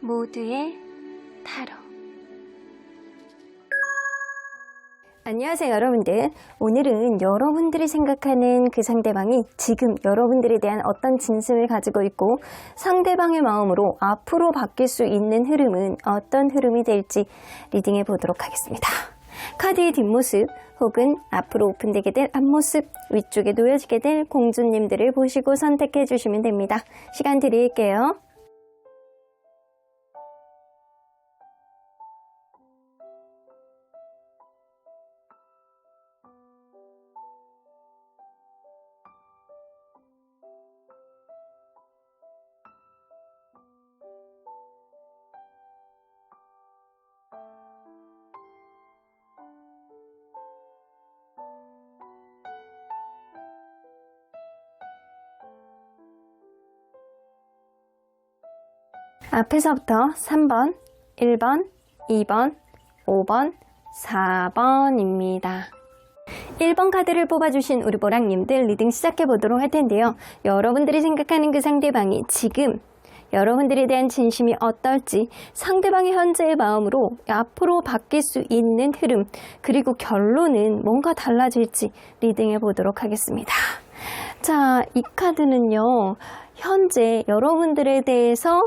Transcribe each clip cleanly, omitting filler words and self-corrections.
모두의 타로. 안녕하세요 여러분들. 오늘은 여러분들이 생각하는 그 상대방이 지금 여러분들에 대한 어떤 진심을 가지고 있고 상대방의 마음으로 앞으로 바뀔 수 있는 흐름은 어떤 흐름이 될지 리딩해 보도록 하겠습니다. 카드의 뒷모습 혹은 앞으로 오픈되게 될 앞모습, 위쪽에 놓여지게 될 공주님들을 보시고 선택해 주시면 됩니다. 시간 드릴게요. 앞에서부터 3번, 1번, 2번, 5번, 4번입니다. 1번 카드를 뽑아주신 우리 보랑님들 리딩 시작해보도록 할 텐데요. 여러분들이 생각하는 그 상대방이 지금 여러분들에 대한 진심이 어떨지, 상대방의 현재의 마음으로 앞으로 바뀔 수 있는 흐름, 그리고 결론은 뭔가 달라질지 리딩해 보도록 하겠습니다. 자, 이 카드는요, 현재 여러분들에 대해서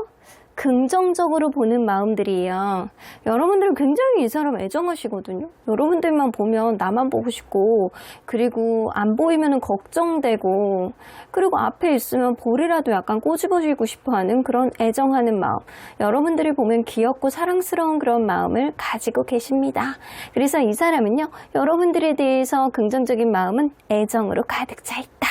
긍정적으로 보는 마음들이에요. 여러분들은 굉장히 이 사람 애정하시거든요. 여러분들만 보면 나만 보고 싶고, 그리고 안 보이면 걱정되고, 그리고 앞에 있으면 볼이라도 약간 꼬집어주고 싶어하는 그런 애정하는 마음. 여러분들이 보면 귀엽고 사랑스러운 그런 마음을 가지고 계십니다. 그래서 이 사람은요, 여러분들에 대해서 긍정적인 마음은 애정으로 가득 차 있다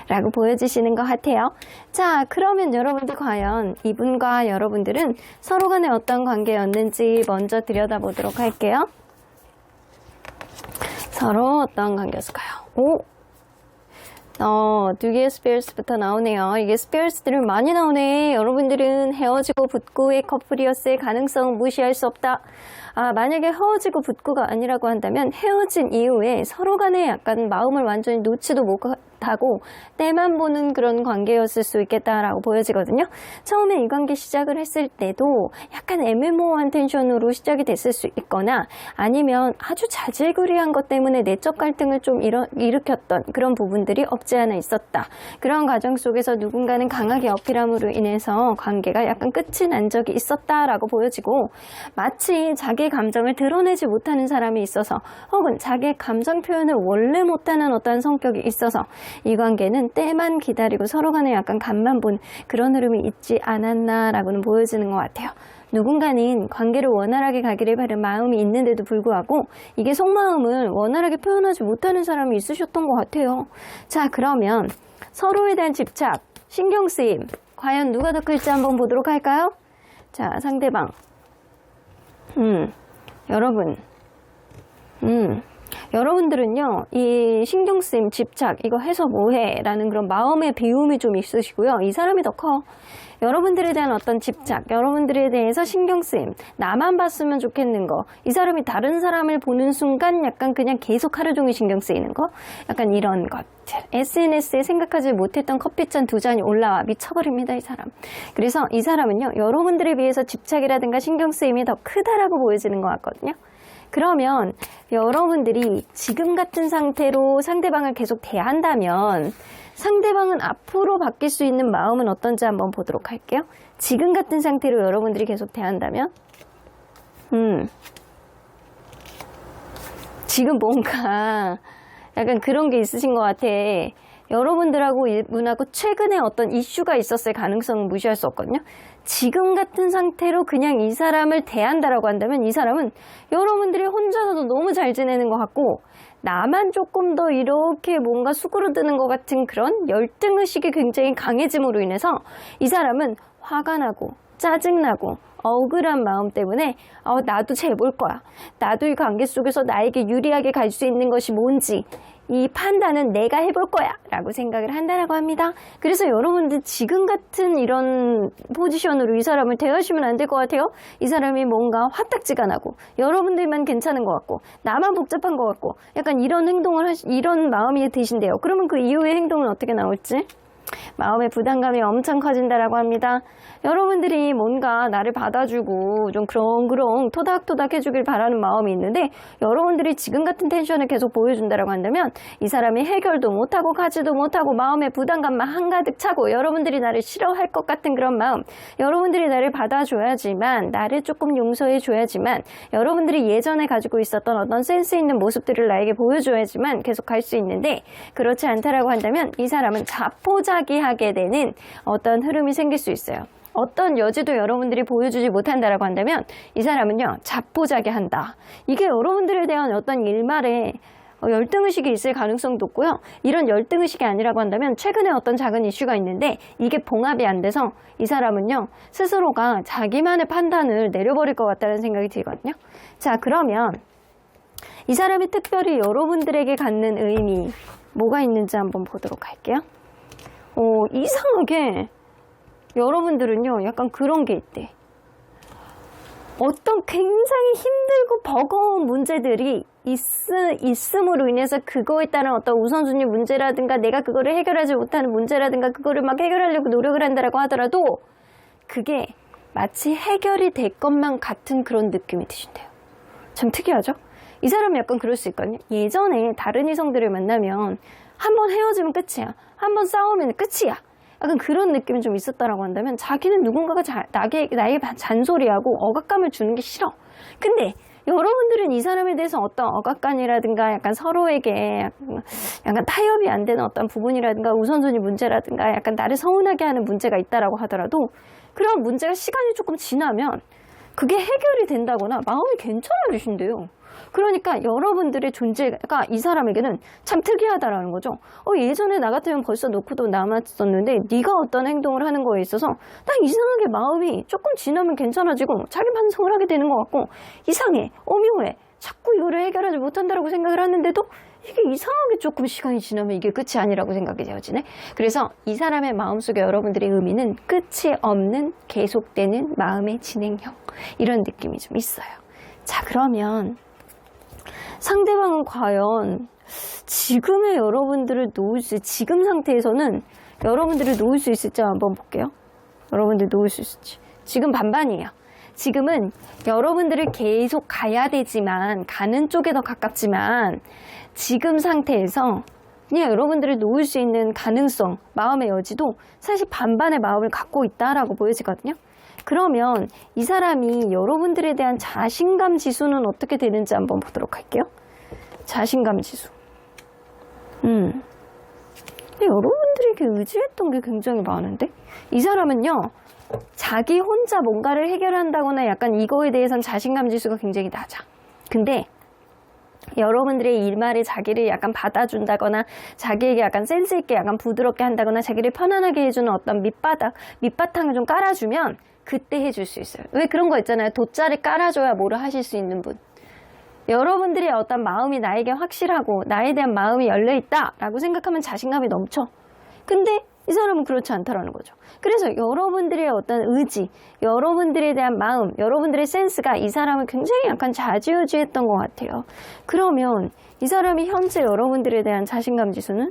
라고 보여주시는 것 같아요. 자, 그러면 여러분들 과연 이분과 여러분들은 서로 간에 어떤 관계였는지 먼저 들여다보도록 할게요. 서로 어떤 관계였을까요? 두 개의 스피릿부터 나오네요. 이게 스피릿들은 많이 나오네. 여러분들은 헤어지고 붙고의 커플이었을 가능성은 무시할 수 없다. 만약에 헤어지고 붙고가 아니라고 한다면 헤어진 이후에 서로 간에 약간 마음을 완전히 놓지도 못하고 때만 보는 그런 관계였을 수 있겠다라고 보여지거든요. 처음에 이 관계 시작을 했을 때도 약간 애매모호한 텐션으로 시작이 됐을 수 있거나 아니면 아주 자질구레한 것 때문에 내적 갈등을 좀 일으켰던 그런 부분들이 없지 않아 있었다. 그런 과정 속에서 누군가는 강하게 어필함으로 인해서 관계가 약간 끝이 난 적이 있었다라고 보여지고, 마치 자기의 감정을 드러내지 못하는 사람이 있어서 혹은 자기의 감정 표현을 원래 못하는 어떤 성격이 있어서 이 관계는 때만 기다리고 서로 간에 약간 간만 본 그런 흐름이 있지 않았나라고는 보여지는 것 같아요. 누군가는 관계를 원활하게 가기를 바라는 마음이 있는데도 불구하고 이게 속마음을 원활하게 표현하지 못하는 사람이 있으셨던 것 같아요. 자, 그러면 서로에 대한 집착, 신경쓰임, 과연 누가 더 클지 한번 보도록 할까요? 자, 상대방. 여러분들은요, 이 신경쓰임, 집착, 이거 해서 뭐해? 라는 그런 마음의 비움이 좀 있으시고요. 이 사람이 더 커. 여러분들에 대한 어떤 집착, 여러분들에 대해서 신경쓰임, 나만 봤으면 좋겠는 거, 이 사람이 다른 사람을 보는 순간 약간 그냥 계속 하루 종일 신경 쓰이는 거, 약간 이런 것들. SNS에 생각하지 못했던 커피잔 2잔이 올라와 미쳐버립니다, 이 사람. 그래서 이 사람은요, 여러분들에 비해서 집착이라든가 신경쓰임이 더 크다라고 보여지는 것 같거든요. 그러면 여러분들이 지금 같은 상태로 상대방을 계속 대한다면 상대방은 앞으로 바뀔 수 있는 마음은 어떤지 한번 보도록 할게요. 지금 같은 상태로 여러분들이 계속 대한다면 지금 뭔가 약간 그런 게 있으신 것 같아. 여러분들하고 이분하고 최근에 어떤 이슈가 있었을 가능성은 무시할 수 없거든요. 지금 같은 상태로 그냥 이 사람을 대한다라고 한다면 이 사람은 여러분들이 혼자서도 너무 잘 지내는 것 같고 나만 조금 더 이렇게 뭔가 수그러드는 것 같은 그런 열등의식이 굉장히 강해짐으로 인해서 이 사람은 화가 나고 짜증나고 억울한 마음 때문에 나도 재볼 거야. 나도 이 관계 속에서 나에게 유리하게 갈 수 있는 것이 뭔지 이 판단은 내가 해볼 거야 라고 생각을 한다라고 합니다. 그래서 여러분들 지금 같은 이런 포지션으로 이 사람을 대하시면 안 될 것 같아요. 이 사람이 뭔가 화딱지가 나고 여러분들만 괜찮은 것 같고 나만 복잡한 것 같고 약간 이런 행동을 이런 마음이 드신대요. 그러면 그 이후의 행동은 어떻게 나올지? 마음의 부담감이 엄청 커진다라고 합니다. 여러분들이 뭔가 나를 받아주고 좀 그렁그렁 토닥토닥 해주길 바라는 마음이 있는데 여러분들이 지금 같은 텐션을 계속 보여준다라고 한다면 이 사람이 해결도 못하고 가지도 못하고 마음의 부담감만 한가득 차고 여러분들이 나를 싫어할 것 같은 그런 마음, 여러분들이 나를 받아줘야지만, 나를 조금 용서해줘야지만, 여러분들이 예전에 가지고 있었던 어떤 센스 있는 모습들을 나에게 보여줘야지만 계속 갈 수 있는데, 그렇지 않다라고 한다면 이 사람은 자포자기하게 되는 어떤 흐름이 생길 수 있어요. 어떤 여지도 여러분들이 보여주지 못한다라고 한다면 이 사람은요, 자포자기한다. 이게 여러분들에 대한 어떤 일말에 열등의식이 있을 가능성도 높고요. 이런 열등의식이 아니라고 한다면 최근에 어떤 작은 이슈가 있는데 이게 봉합이 안 돼서 이 사람은요, 스스로가 자기만의 판단을 내려버릴 것 같다는 생각이 들거든요. 자, 그러면 이 사람이 특별히 여러분들에게 갖는 의미 뭐가 있는지 한번 보도록 할게요. 이상하게 여러분들은요, 약간 그런 게 있대. 어떤 굉장히 힘들고 버거운 문제들이 있음으로 인해서 그거에 따른 어떤 우선순위 문제라든가 내가 그거를 해결하지 못하는 문제라든가 그거를 막 해결하려고 노력을 한다라고 하더라도 그게 마치 해결이 될 것만 같은 그런 느낌이 드신대요. 참 특이하죠? 이 사람이 약간 그럴 수 있거든요. 예전에 다른 이성들을 만나면 한번 헤어지면 끝이야. 한번 싸우면 끝이야. 약간 그런 느낌이 좀 있었다라고 한다면 자기는 누군가가 나에게 잔소리하고 억압감을 주는 게 싫어. 근데 여러분들은 이 사람에 대해서 어떤 억압감이라든가 약간 서로에게 약간 타협이 안 되는 어떤 부분이라든가 우선순위 문제라든가 약간 나를 서운하게 하는 문제가 있다라고 하더라도 그런 문제가 시간이 조금 지나면 그게 해결이 된다거나 마음이 괜찮아지신대요. 그러니까 여러분들의 존재가 이 사람에게는 참 특이하다라는 거죠. 예전에 나 같으면 벌써 놓고도 남았었는데 네가 어떤 행동을 하는 거에 있어서 딱 이상하게 마음이 조금 지나면 괜찮아지고 자기 반성을 하게 되는 것 같고 이상해, 오묘해, 자꾸 이거를 해결하지 못한다라고 생각을 하는데도 이게 이상하게 조금 시간이 지나면 이게 끝이 아니라고 생각이 되어지네. 그래서 이 사람의 마음속에 여러분들의 의미는 끝이 없는 계속되는 마음의 진행형, 이런 느낌이 좀 있어요. 자, 그러면 상대방은 과연 지금의 여러분들을 놓을 수, 지금 상태에서는 여러분들을 놓을 수 있을지 한번 볼게요. 여러분들 놓을 수 있을지. 지금 반반이에요. 지금은 여러분들을 계속 가야 되지만, 가는 쪽에 더 가깝지만 지금 상태에서 그냥 여러분들을 놓을 수 있는 가능성, 마음의 여지도 사실 반반의 마음을 갖고 있다라고 보여지거든요. 그러면 이 사람이 여러분들에 대한 자신감 지수는 어떻게 되는지 한번 보도록 할게요. 자신감 지수. 근데 여러분들에게 의지했던 게 굉장히 많은데? 이 사람은요, 자기 혼자 뭔가를 해결한다거나 약간 이거에 대해서는 자신감 지수가 굉장히 낮아. 근데 여러분들의 일말에 자기를 약간 받아준다거나 자기에게 약간 센스 있게 약간 부드럽게 한다거나 자기를 편안하게 해주는 어떤 밑바탕을 좀 깔아주면 그때 해줄 수 있어요. 왜 그런 거 있잖아요. 돗자리 깔아줘야 뭐를 하실 수 있는 분. 여러분들의 어떤 마음이 나에게 확실하고 나에 대한 마음이 열려있다라고 생각하면 자신감이 넘쳐. 근데 이 사람은 그렇지 않다라는 거죠. 그래서 여러분들의 어떤 의지, 여러분들에 대한 마음, 여러분들의 센스가 이 사람을 굉장히 약간 좌지우지했던 것 같아요. 그러면 이 사람이 현재 여러분들에 대한 자신감 지수는?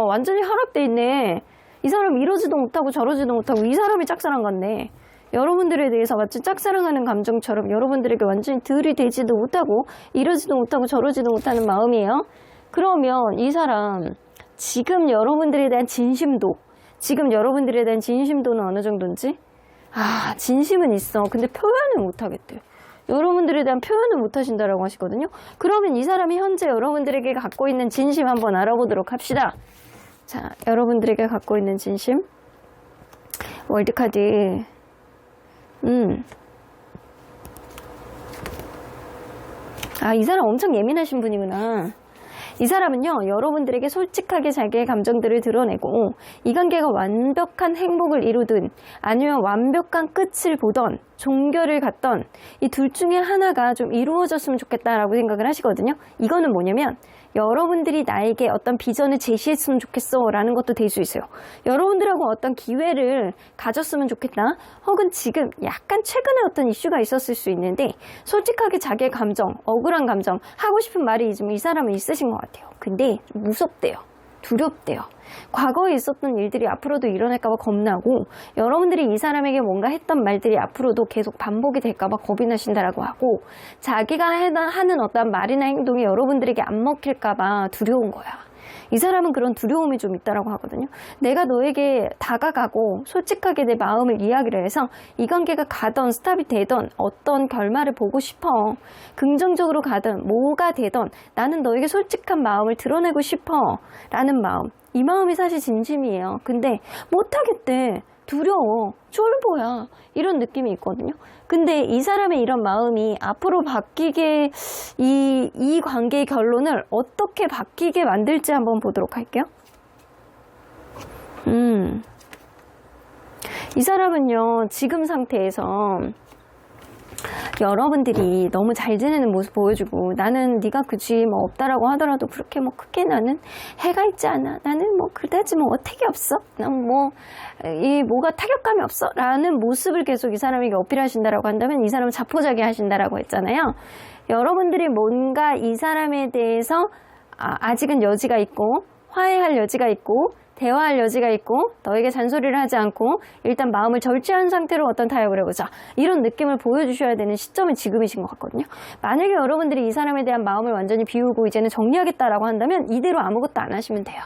완전히 하락돼 있네. 이 사람 이러지도 못하고 저러지도 못하고 이 사람이 짝사랑 같네. 여러분들에 대해서 마치 짝사랑하는 감정처럼 여러분들에게 완전히 들이대지도 못하고 이러지도 못하고 저러지도 못하는 마음이에요. 그러면 이 사람 지금 여러분들에 대한 진심도, 지금 여러분들에 대한 진심도는 어느 정도인지? 진심은 있어. 근데 표현을 못하겠대요. 여러분들에 대한 표현을 못하신다라고 하시거든요. 그러면 이 사람이 현재 여러분들에게 갖고 있는 진심 한번 알아보도록 합시다. 자, 여러분들에게 갖고 있는 진심. 월드카드. 이 사람 엄청 예민하신 분이구나. 이 사람은요, 여러분들에게 솔직하게 자기의 감정들을 드러내고 이 관계가 완벽한 행복을 이루든 아니면 완벽한 끝을 보던 종결을 갖던 이 둘 중에 하나가 좀 이루어졌으면 좋겠다라고 생각을 하시거든요. 이거는 뭐냐면 여러분들이 나에게 어떤 비전을 제시했으면 좋겠어 라는 것도 될 수 있어요. 여러분들하고 어떤 기회를 가졌으면 좋겠다, 혹은 지금 약간 최근에 어떤 이슈가 있었을 수 있는데 솔직하게 자기의 감정, 억울한 감정, 하고 싶은 말이 좀 이 사람은 있으신 것 같아요. 근데 좀 무섭대요. 두렵대요. 과거에 있었던 일들이 앞으로도 일어날까봐 겁나고, 여러분들이 이 사람에게 뭔가 했던 말들이 앞으로도 계속 반복이 될까봐 겁이 나신다라고 하고, 자기가 하는 어떤 말이나 행동이 여러분들에게 안 먹힐까봐 두려운 거야. 이 사람은 그런 두려움이 좀 있다라고 하거든요. 내가 너에게 다가가고 솔직하게 내 마음을 이야기를 해서 이 관계가 가던 스탑이 되던 어떤 결말을 보고 싶어. 긍정적으로 가든 뭐가 되던 나는 너에게 솔직한 마음을 드러내고 싶어 라는 마음, 이 마음이 사실 진심이에요. 근데 못하겠대. 두려워. 쫄보야. 이런 느낌이 있거든요. 근데 이 사람의 이런 마음이 앞으로 바뀌게, 이 관계의 결론을 어떻게 바뀌게 만들지 한번 보도록 할게요. 이 사람은요, 지금 상태에서 여러분들이 너무 잘 지내는 모습 보여주고, 나는 네가 그지 뭐 없다라고 하더라도 그렇게 뭐 크게 나는 해가 있지 않아, 나는 뭐 그다지 뭐 어택이 없어, 난 뭐 이 뭐가 타격감이 없어 라는 모습을 계속 이 사람에게 어필하신다라고 한다면, 이 사람은 자포자기 하신다라고 했잖아요. 여러분들이 뭔가 이 사람에 대해서 아직은 여지가 있고, 화해할 여지가 있고, 대화할 여지가 있고, 너에게 잔소리를 하지 않고 일단 마음을 절제한 상태로 어떤 타협을 해보자, 이런 느낌을 보여주셔야 되는 시점은 지금이신 것 같거든요. 만약에 여러분들이 이 사람에 대한 마음을 완전히 비우고 이제는 정리하겠다라고 한다면 이대로 아무것도 안 하시면 돼요.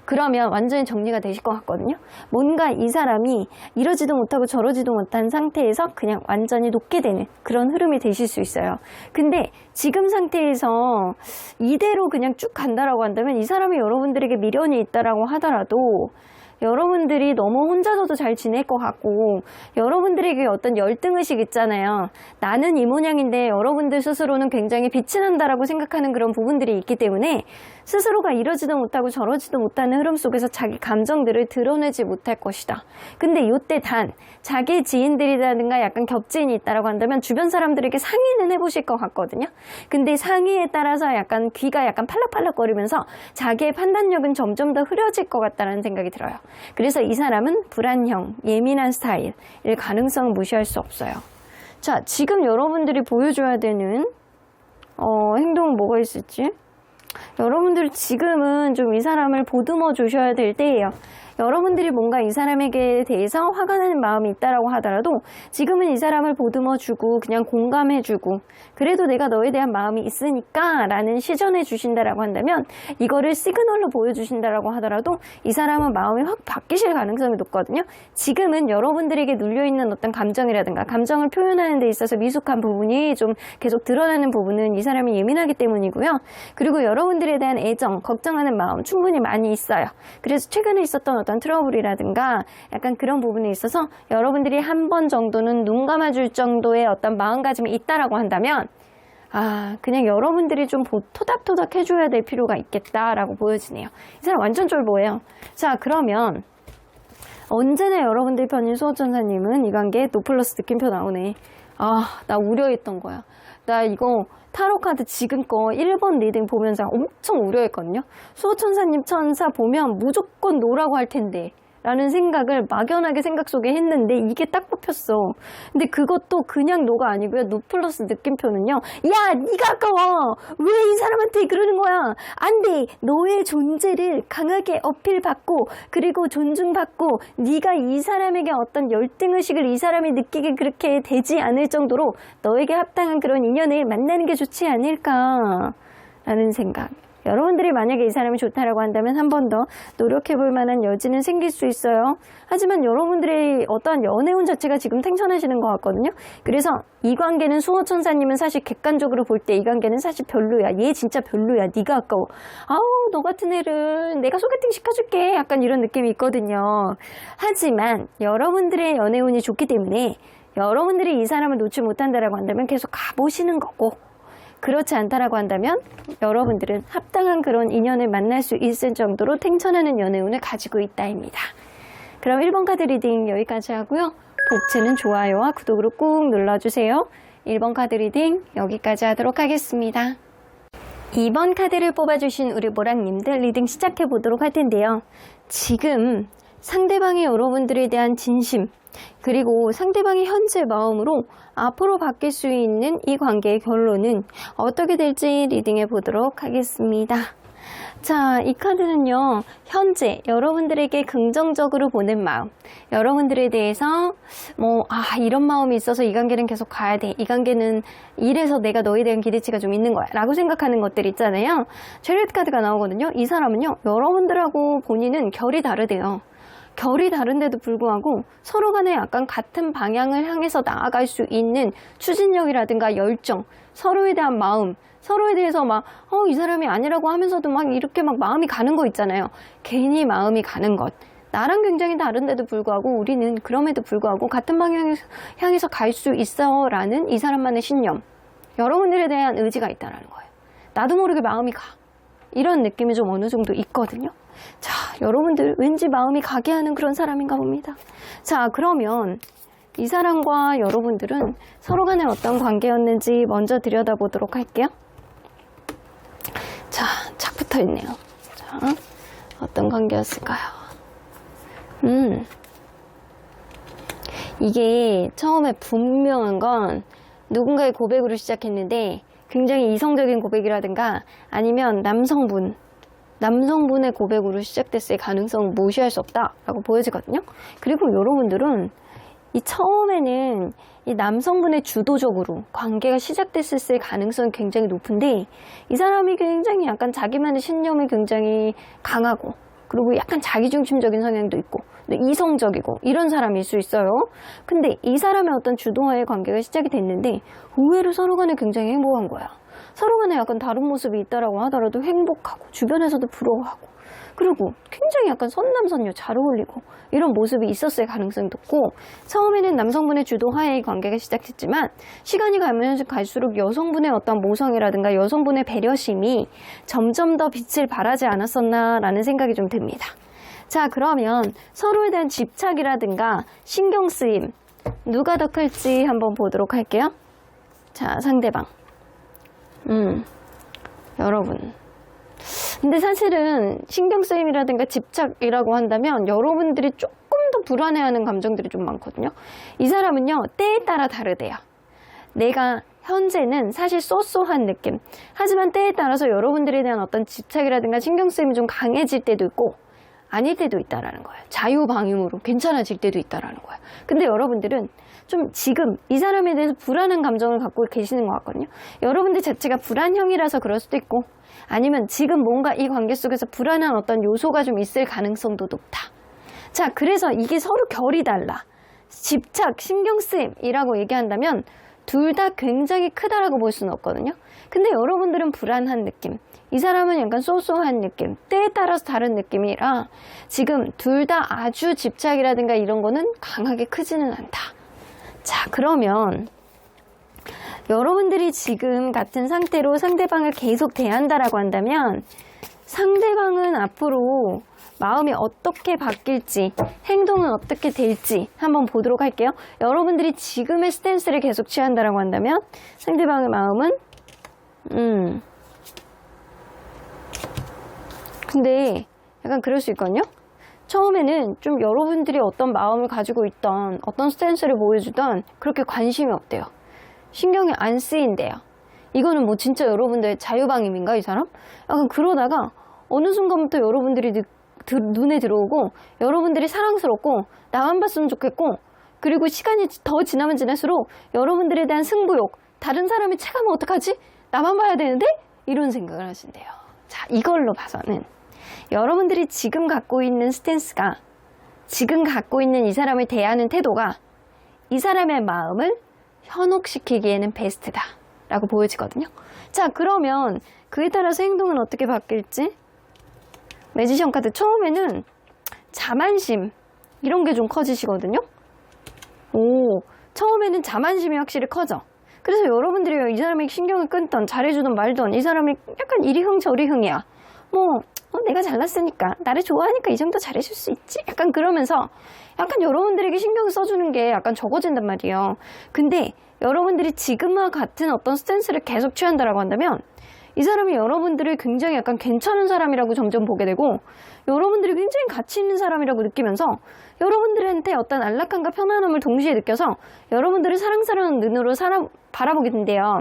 그러면 완전히 정리가 되실 것 같거든요. 뭔가 이 사람이 이러지도 못하고 저러지도 못한 상태에서 그냥 완전히 놓게 되는 그런 흐름이 되실 수 있어요. 근데 지금 상태에서 이대로 그냥 쭉 간다라고 한다면, 이 사람이 여러분들에게 미련이 있다라고 하더라도 여러분들이 너무 혼자서도 잘 지낼 것 같고, 여러분들에게 어떤 열등의식 있잖아요. 나는 이 모양인데 여러분들 스스로는 굉장히 빛이 난다라고 생각하는 그런 부분들이 있기 때문에 스스로가 이러지도 못하고 저러지도 못하는 흐름 속에서 자기 감정들을 드러내지 못할 것이다. 근데 이때 단 자기 지인들이라든가 약간 겹지인이 있다라고 한다면 주변 사람들에게 상의는 해보실 것 같거든요. 근데 상의에 따라서 약간 귀가 약간 팔락팔락거리면서 자기의 판단력은 점점 더 흐려질 것 같다는 생각이 들어요. 그래서 이 사람은 불안형, 예민한 스타일일 가능성은 무시할 수 없어요. 자, 지금 여러분들이 보여줘야 되는 행동은 뭐가 있을지? 여러분들 지금은 좀 이 사람을 보듬어 주셔야 될 때예요. 여러분들이 뭔가 이 사람에게 대해서 화가 나는 마음이 있다라고 하더라도 지금은 이 사람을 보듬어 주고 그냥 공감해 주고, 그래도 내가 너에 대한 마음이 있으니까 라는 시전해 주신다라고 한다면, 이거를 시그널로 보여주신다라고 하더라도 이 사람은 마음이 확 바뀌실 가능성이 높거든요. 지금은 여러분들에게 눌려있는 어떤 감정이라든가 감정을 표현하는 데 있어서 미숙한 부분이 좀 계속 드러나는 부분은 이 사람이 예민하기 때문이고요. 그리고 여러분들에 대한 애정, 걱정하는 마음 충분히 많이 있어요. 그래서 최근에 있었던 어떤 트러블이라든가 약간 그런 부분에 있어서 여러분들이 한 번 정도는 눈 감아줄 정도의 어떤 마음가짐이 있다라고 한다면, 그냥 여러분들이 좀 토닥토닥 해줘야 될 필요가 있겠다라고 보여지네요. 이 사람 완전 쫄보예요. 자, 그러면 언제나 여러분들 편인 수호천사님은 이 관계에 노플러스 느낌표 나오네. 나 우려했던 거야. 나 이거 타로카드 지금 거 1번 리딩 보면서 엄청 우려했거든요. 수호천사님 천사 보면 무조건 노라고 할 텐데 라는 생각을 막연하게 생각 속에 했는데 이게 딱 뽑혔어. 근데 그것도 그냥 노가 아니고요. 노 플러스 느낌표는요. 야, 네가 아까워. 왜 이 사람한테 그러는 거야? 안 돼. 너의 존재를 강하게 어필받고 그리고 존중받고 네가 이 사람에게 어떤 열등의식을 이 사람이 느끼게 그렇게 되지 않을 정도로 너에게 합당한 그런 인연을 만나는 게 좋지 않을까 라는 생각. 여러분들이 만약에 이 사람이 좋다라고 한다면 한 번 더 노력해볼 만한 여지는 생길 수 있어요. 하지만 여러분들의 어떠한 연애운 자체가 지금 탱천하시는 것 같거든요. 그래서 이 관계는 수호천사님은 사실 객관적으로 볼 때 이 관계는 사실 별로야. 얘 진짜 별로야. 네가 아까워. 너 같은 애를 내가 소개팅 시켜줄게. 약간 이런 느낌이 있거든요. 하지만 여러분들의 연애운이 좋기 때문에 여러분들이 이 사람을 놓지 못한다라고 한다면 계속 가보시는 거고, 그렇지 않다라고 한다면 여러분들은 합당한 그런 인연을 만날 수 있을 정도로 탱천하는 연애운을 가지고 있다입니다. 그럼 1번 카드 리딩 여기까지 하고요. 복채는 좋아요와 구독으로 꾹 눌러주세요. 1번 카드 리딩 여기까지 하도록 하겠습니다. 2번 카드를 뽑아주신 우리 모랑님들 리딩 시작해 보도록 할 텐데요. 지금 상대방이 여러분들에 대한 진심, 그리고 상대방의 현재 마음으로 앞으로 바뀔 수 있는 이 관계의 결론은 어떻게 될지 리딩해 보도록 하겠습니다. 자, 이 카드는요, 현재 여러분들에게 긍정적으로 보는 마음, 여러분들에 대해서 이런 마음이 있어서 이 관계는 계속 가야 돼, 이 관계는 이래서 내가 너에 대한 기대치가 좀 있는 거야 라고 생각하는 것들 있잖아요. 체리엇 카드가 나오거든요. 이 사람은요, 여러분들하고 본인은 결이 다르대요. 결이 다른데도 불구하고 서로 간에 약간 같은 방향을 향해서 나아갈 수 있는 추진력이라든가 열정, 서로에 대한 마음, 서로에 대해서 이 사람이 아니라고 하면서도 이렇게 마음이 가는 거 있잖아요. 괜히 마음이 가는 것. 나랑 굉장히 다른데도 불구하고 우리는 그럼에도 불구하고 같은 방향을 향해서 갈 수 있어 라는 이 사람만의 신념. 여러분들에 대한 의지가 있다는 거예요. 나도 모르게 마음이 가. 이런 느낌이 좀 어느 정도 있거든요. 자, 여러분들 왠지 마음이 가게 하는 그런 사람인가 봅니다. 자, 그러면 이 사람과 여러분들은 서로 간에 어떤 관계였는지 먼저 들여다보도록 할게요. 자, 착 붙어 있네요. 자, 어떤 관계였을까요? 이게 처음에 분명한 건 누군가의 고백으로 시작했는데 굉장히 이성적인 고백이라든가 아니면 남성분의 고백으로 시작됐을 가능성은 무시할 수 없다라고 보여지거든요. 그리고 여러분들은 이 처음에는 이 남성분의 주도적으로 관계가 시작됐을 가능성이 굉장히 높은데 이 사람이 굉장히 약간 자기만의 신념이 굉장히 강하고 그리고 약간 자기중심적인 성향도 있고 이성적이고 이런 사람일 수 있어요. 근데 이 사람의 어떤 주도하에 관계가 시작이 됐는데 의외로 서로 간에 굉장히 행복한 거야. 서로 간에 약간 다른 모습이 있다라고 하더라도 행복하고 주변에서도 부러워하고 그리고 굉장히 약간 선남선녀 잘 어울리고 이런 모습이 있었을 가능성이 높고 처음에는 남성분의 주도하에 관계가 시작했지만 시간이 가면 갈수록 여성분의 어떤 모성이라든가 여성분의 배려심이 점점 더 빛을 발하지 않았었나라는 생각이 좀 듭니다. 자, 그러면 서로에 대한 집착이라든가 신경쓰임 누가 더 클지 한번 보도록 할게요. 자, 상대방. 여러분. 근데 사실은 신경쓰임이라든가 집착이라고 한다면 여러분들이 조금 더 불안해하는 감정들이 좀 많거든요. 이 사람은요, 때에 따라 다르대요. 내가 현재는 사실 쏘쏘한 느낌. 하지만 때에 따라서 여러분들에 대한 어떤 집착이라든가 신경쓰임이 좀 강해질 때도 있고 아닐 때도 있다라는 거예요. 자유방임으로 괜찮아질 때도 있다라는 거예요. 근데 여러분들은 좀 지금 이 사람에 대해서 불안한 감정을 갖고 계시는 것 같거든요. 여러분들 자체가 불안형이라서 그럴 수도 있고 아니면 지금 뭔가 이 관계 속에서 불안한 어떤 요소가 좀 있을 가능성도 높다. 자, 그래서 이게 서로 결이 달라. 집착, 신경쓰임이라고 얘기한다면 둘 다 굉장히 크다라고 볼 수는 없거든요. 근데 여러분들은 불안한 느낌, 이 사람은 약간 쏘쏘한 느낌, 때에 따라서 다른 느낌이라 지금 둘 다 아주 집착이라든가 이런 거는 강하게 크지는 않다. 자, 그러면 여러분들이 지금 같은 상태로 상대방을 계속 대한다라고 한다면 상대방은 앞으로 마음이 어떻게 바뀔지, 행동은 어떻게 될지 한번 보도록 할게요. 여러분들이 지금의 스탠스를 계속 취한다라고 한다면 상대방의 마음은 근데 약간 그럴 수 있거든요. 처음에는 좀 여러분들이 어떤 마음을 가지고 있던 어떤 스탠스를 보여주던 그렇게 관심이 없대요. 신경이 안 쓰인대요. 이거는 뭐 진짜 여러분들 자유방임인가 이 사람? 약간 그러다가 어느 순간부터 여러분들이 눈에 들어오고 여러분들이 사랑스럽고 나만 봤으면 좋겠고 그리고 시간이 더 지나면 지날수록 여러분들에 대한 승부욕, 다른 사람이 체감하면 어떡하지? 나만 봐야 되는데? 이런 생각을 하신대요. 자, 이걸로 봐서는 여러분들이 지금 갖고 있는 스탠스가 지금 갖고 있는 이 사람을 대하는 태도가 이 사람의 마음을 현혹시키기에는 베스트다 라고 보여지거든요. 자, 그러면 그에 따라서 행동은 어떻게 바뀔지? 매지션 카드 처음에는 자만심 이런 게 좀 커지시거든요. 처음에는 자만심이 확실히 커져. 그래서 여러분들이 이 사람에게 신경을 끊던 잘해주던 말던 이 사람이 약간 이리흥 저리흥이야. 내가 잘났으니까 나를 좋아하니까 이 정도 잘해줄 수 있지. 약간 그러면서 약간 여러분들에게 신경을 써주는 게 약간 적어진단 말이에요. 근데 여러분들이 지금과 같은 어떤 스탠스를 계속 취한다라고 한다면 이 사람이 여러분들을 굉장히 약간 괜찮은 사람이라고 점점 보게 되고 여러분들이 굉장히 가치 있는 사람이라고 느끼면서 여러분들한테 어떤 안락함과 편안함을 동시에 느껴서 여러분들을 사랑스러운 눈으로 바라보게 된대요.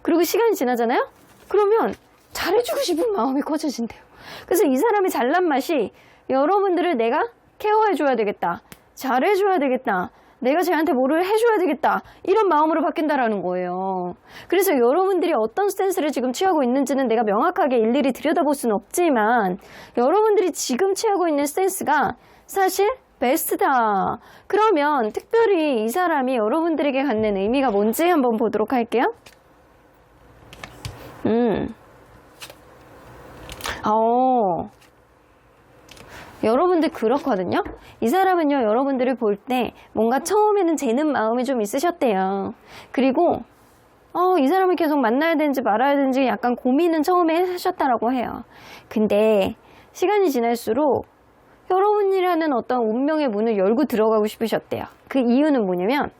그리고 시간이 지나잖아요? 그러면 잘해주고 싶은 마음이 커져진대요. 그래서 이 사람이 잘난 맛이 여러분들을 내가 케어해줘야 되겠다. 잘해줘야 되겠다. 내가 쟤한테 뭐를 해줘야 되겠다. 이런 마음으로 바뀐다라는 거예요. 그래서 여러분들이 어떤 스탠스를 지금 취하고 있는지는 내가 명확하게 일일이 들여다볼 수는 없지만 여러분들이 지금 취하고 있는 스탠스가 사실 베스트다. 그러면 특별히 이 사람이 여러분들에게 갖는 의미가 뭔지 한번 보도록 할게요. 여러분들 그렇거든요. 이 사람은요, 여러분들을 볼 때 뭔가 처음에는 재는 마음이 좀 있으셨대요. 그리고 이 사람을 계속 만나야 되는지 말아야 되는지 약간 고민은 처음에 하셨다라고 해요. 근데 시간이 지날수록 여러분이라는 어떤 운명의 문을 열고 들어가고 싶으셨대요. 그 이유는 뭐냐면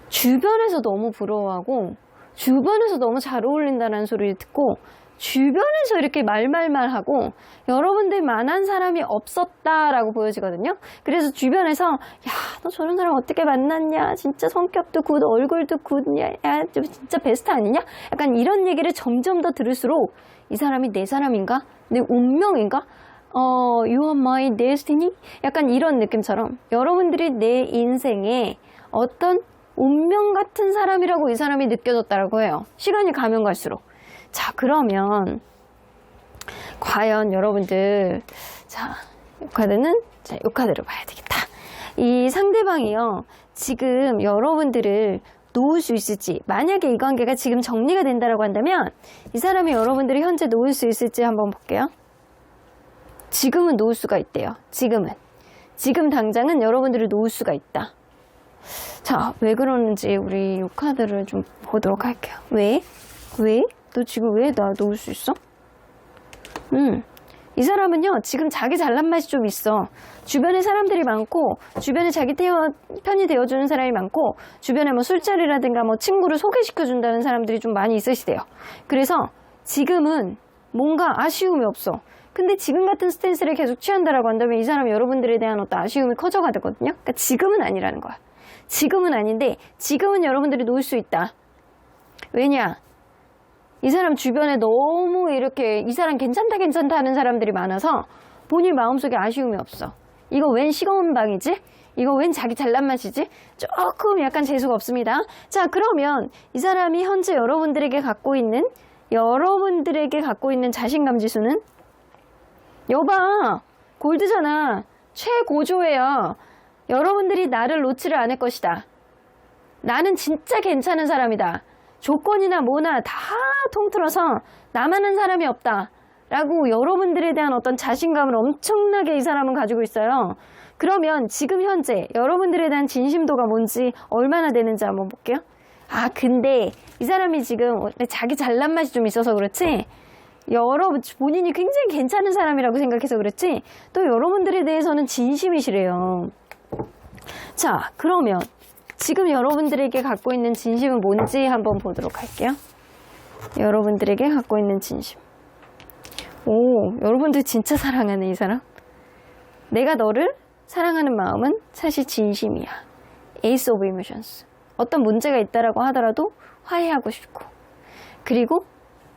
주변에서 너무 부러워하고 주변에서 너무 잘 어울린다는 소리를 듣고 주변에서 이렇게 말하고 여러분들만한 사람이 없었다라고 보여지거든요. 그래서 주변에서 야, 너 저런 사람 어떻게 만났냐? 진짜 성격도 굿, 얼굴도 굿냐? 야, 진짜 베스트 아니냐? 약간 이런 얘기를 점점 더 들을수록 이 사람이 내 사람인가? 내 운명인가? You are my destiny? 약간 이런 느낌처럼 여러분들이 내 인생에 어떤 운명 같은 사람이라고 이 사람이 느껴졌다라고 해요. 시간이 가면 갈수록. 자, 그러면 과연 여러분들 이 카드를 봐야 되겠다. 이 상대방이요, 지금 여러분들을 놓을 수 있을지, 만약에 이 관계가 지금 정리가 된다라고 한다면 이 사람이 여러분들이 현재 놓을 수 있을지 한번 볼게요. 지금은 놓을 수가 있대요. 지금 당장은 여러분들을 놓을 수가 있다. 자, 왜 그러는지 우리 이 카드를 좀 보도록 할게요. 왜? 너 지금 왜 나 놓을 수 있어? 이 사람은요, 지금 자기 잘난 맛이 좀 있어. 주변에 사람들이 많고, 주변에 자기 편이 되어주는 사람이 많고, 주변에 뭐 술자리라든가 뭐 친구를 소개시켜준다는 사람들이 좀 많이 있으시대요. 그래서 지금은 뭔가 아쉬움이 없어. 근데 지금 같은 스탠스를 계속 취한다라고 한다면 이 사람이 여러분들에 대한 어떤 아쉬움이 커져가거든요. 그러니까 지금은 아니라는 거야. 지금은 아닌데, 지금은 여러분들이 놓을 수 있다. 왜냐? 이 사람 주변에 너무 이렇게 이 사람 괜찮다 하는 사람들이 많아서 본인 마음속에 아쉬움이 없어. 이거 웬 시거운 방이지? 이거 웬 자기 잘난 맛이지? 조금 약간 재수가 없습니다. 자, 그러면 이 사람이 현재 여러분들에게 갖고 있는 자신감 지수는? 여봐, 골드잖아. 최고조예요. 여러분들이 나를 놓지를 않을 것이다. 나는 진짜 괜찮은 사람이다. 조건이나 뭐나 다 통틀어서 나만한 사람이 없다 라고 여러분들에 대한 어떤 자신감을 엄청나게 이 사람은 가지고 있어요. 그러면 지금 현재 여러분들에 대한 진심도가 뭔지 얼마나 되는지 한번 볼게요. 근데 이 사람이 지금 자기 잘난 맛이 좀 있어서 그렇지, 본인이 굉장히 괜찮은 사람이라고 생각해서 그렇지, 또 여러분들에 대해서는 진심이시래요. 자, 그러면 지금 여러분들에게 갖고 있는 진심은 뭔지 한번 보도록 할게요. 여러분들에게 갖고 있는 진심. 여러분들 진짜 사랑하는 이 사람? 내가 너를 사랑하는 마음은 사실 진심이야. Ace of Emotions. 어떤 문제가 있다라고 하더라도 화해하고 싶고, 그리고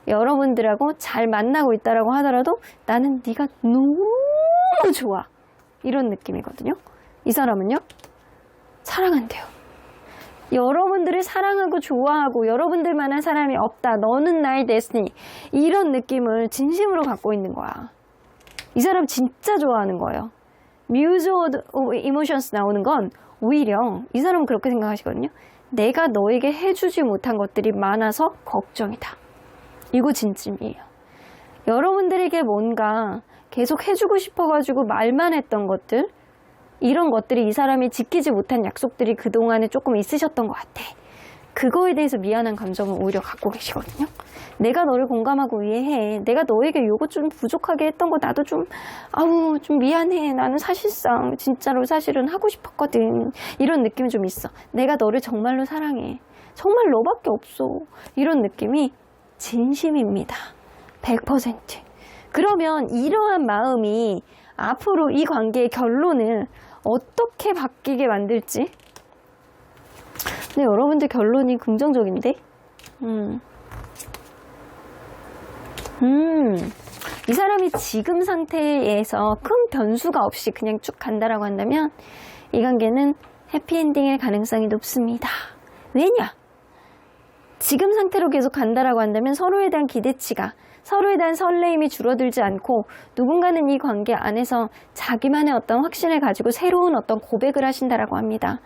여러분들하고 잘 만나고 있다라고 하더라도 나는 네가 너무 좋아. 이런 느낌이거든요. 이 사람은요, 사랑한대요. 여러분들을 사랑하고 좋아하고 여러분들만한 사람이 없다. 너는 나의 데스티니. 이런 느낌을 진심으로 갖고 있는 거야. 이 사람 진짜 좋아하는 거예요. 뮤즈 오브 이모션스 나오는 건 오히려 이 사람은 그렇게 생각하시거든요. 내가 너에게 해주지 못한 것들이 많아서 걱정이다. 이거 진심이에요. 여러분들에게 뭔가 계속 해주고 싶어가지고 말만 했던 것들, 이런 것들이 이 사람이 지키지 못한 약속들이 그동안에 조금 있으셨던 것 같아. 그거에 대해서 미안한 감정을 오히려 갖고 계시거든요. 내가 너를 공감하고 이해해. 내가 너에게 요거 좀 부족하게 했던 거 나도 좀 미안해. 나는 사실상 진짜로 사실은 하고 싶었거든. 이런 느낌이 좀 있어. 내가 너를 정말로 사랑해. 정말 너밖에 없어. 이런 느낌이 진심입니다. 100%. 그러면 이러한 마음이 앞으로 이 관계의 결론을 어떻게 바뀌게 만들지? 근데 여러분들 결론이 긍정적인데? 이 사람이 지금 상태에서 큰 변수가 없이 그냥 쭉 간다라고 한다면 이 관계는 해피엔딩일 가능성이 높습니다. 왜냐? 지금 상태로 계속 간다라고 한다면 서로에 대한 기대치가, 서로에 대한 설레임이 줄어들지 않고 누군가는 이 관계 안에서 자기만의 어떤 확신을 가지고 새로운 어떤 고백을 하신다라고 합니다.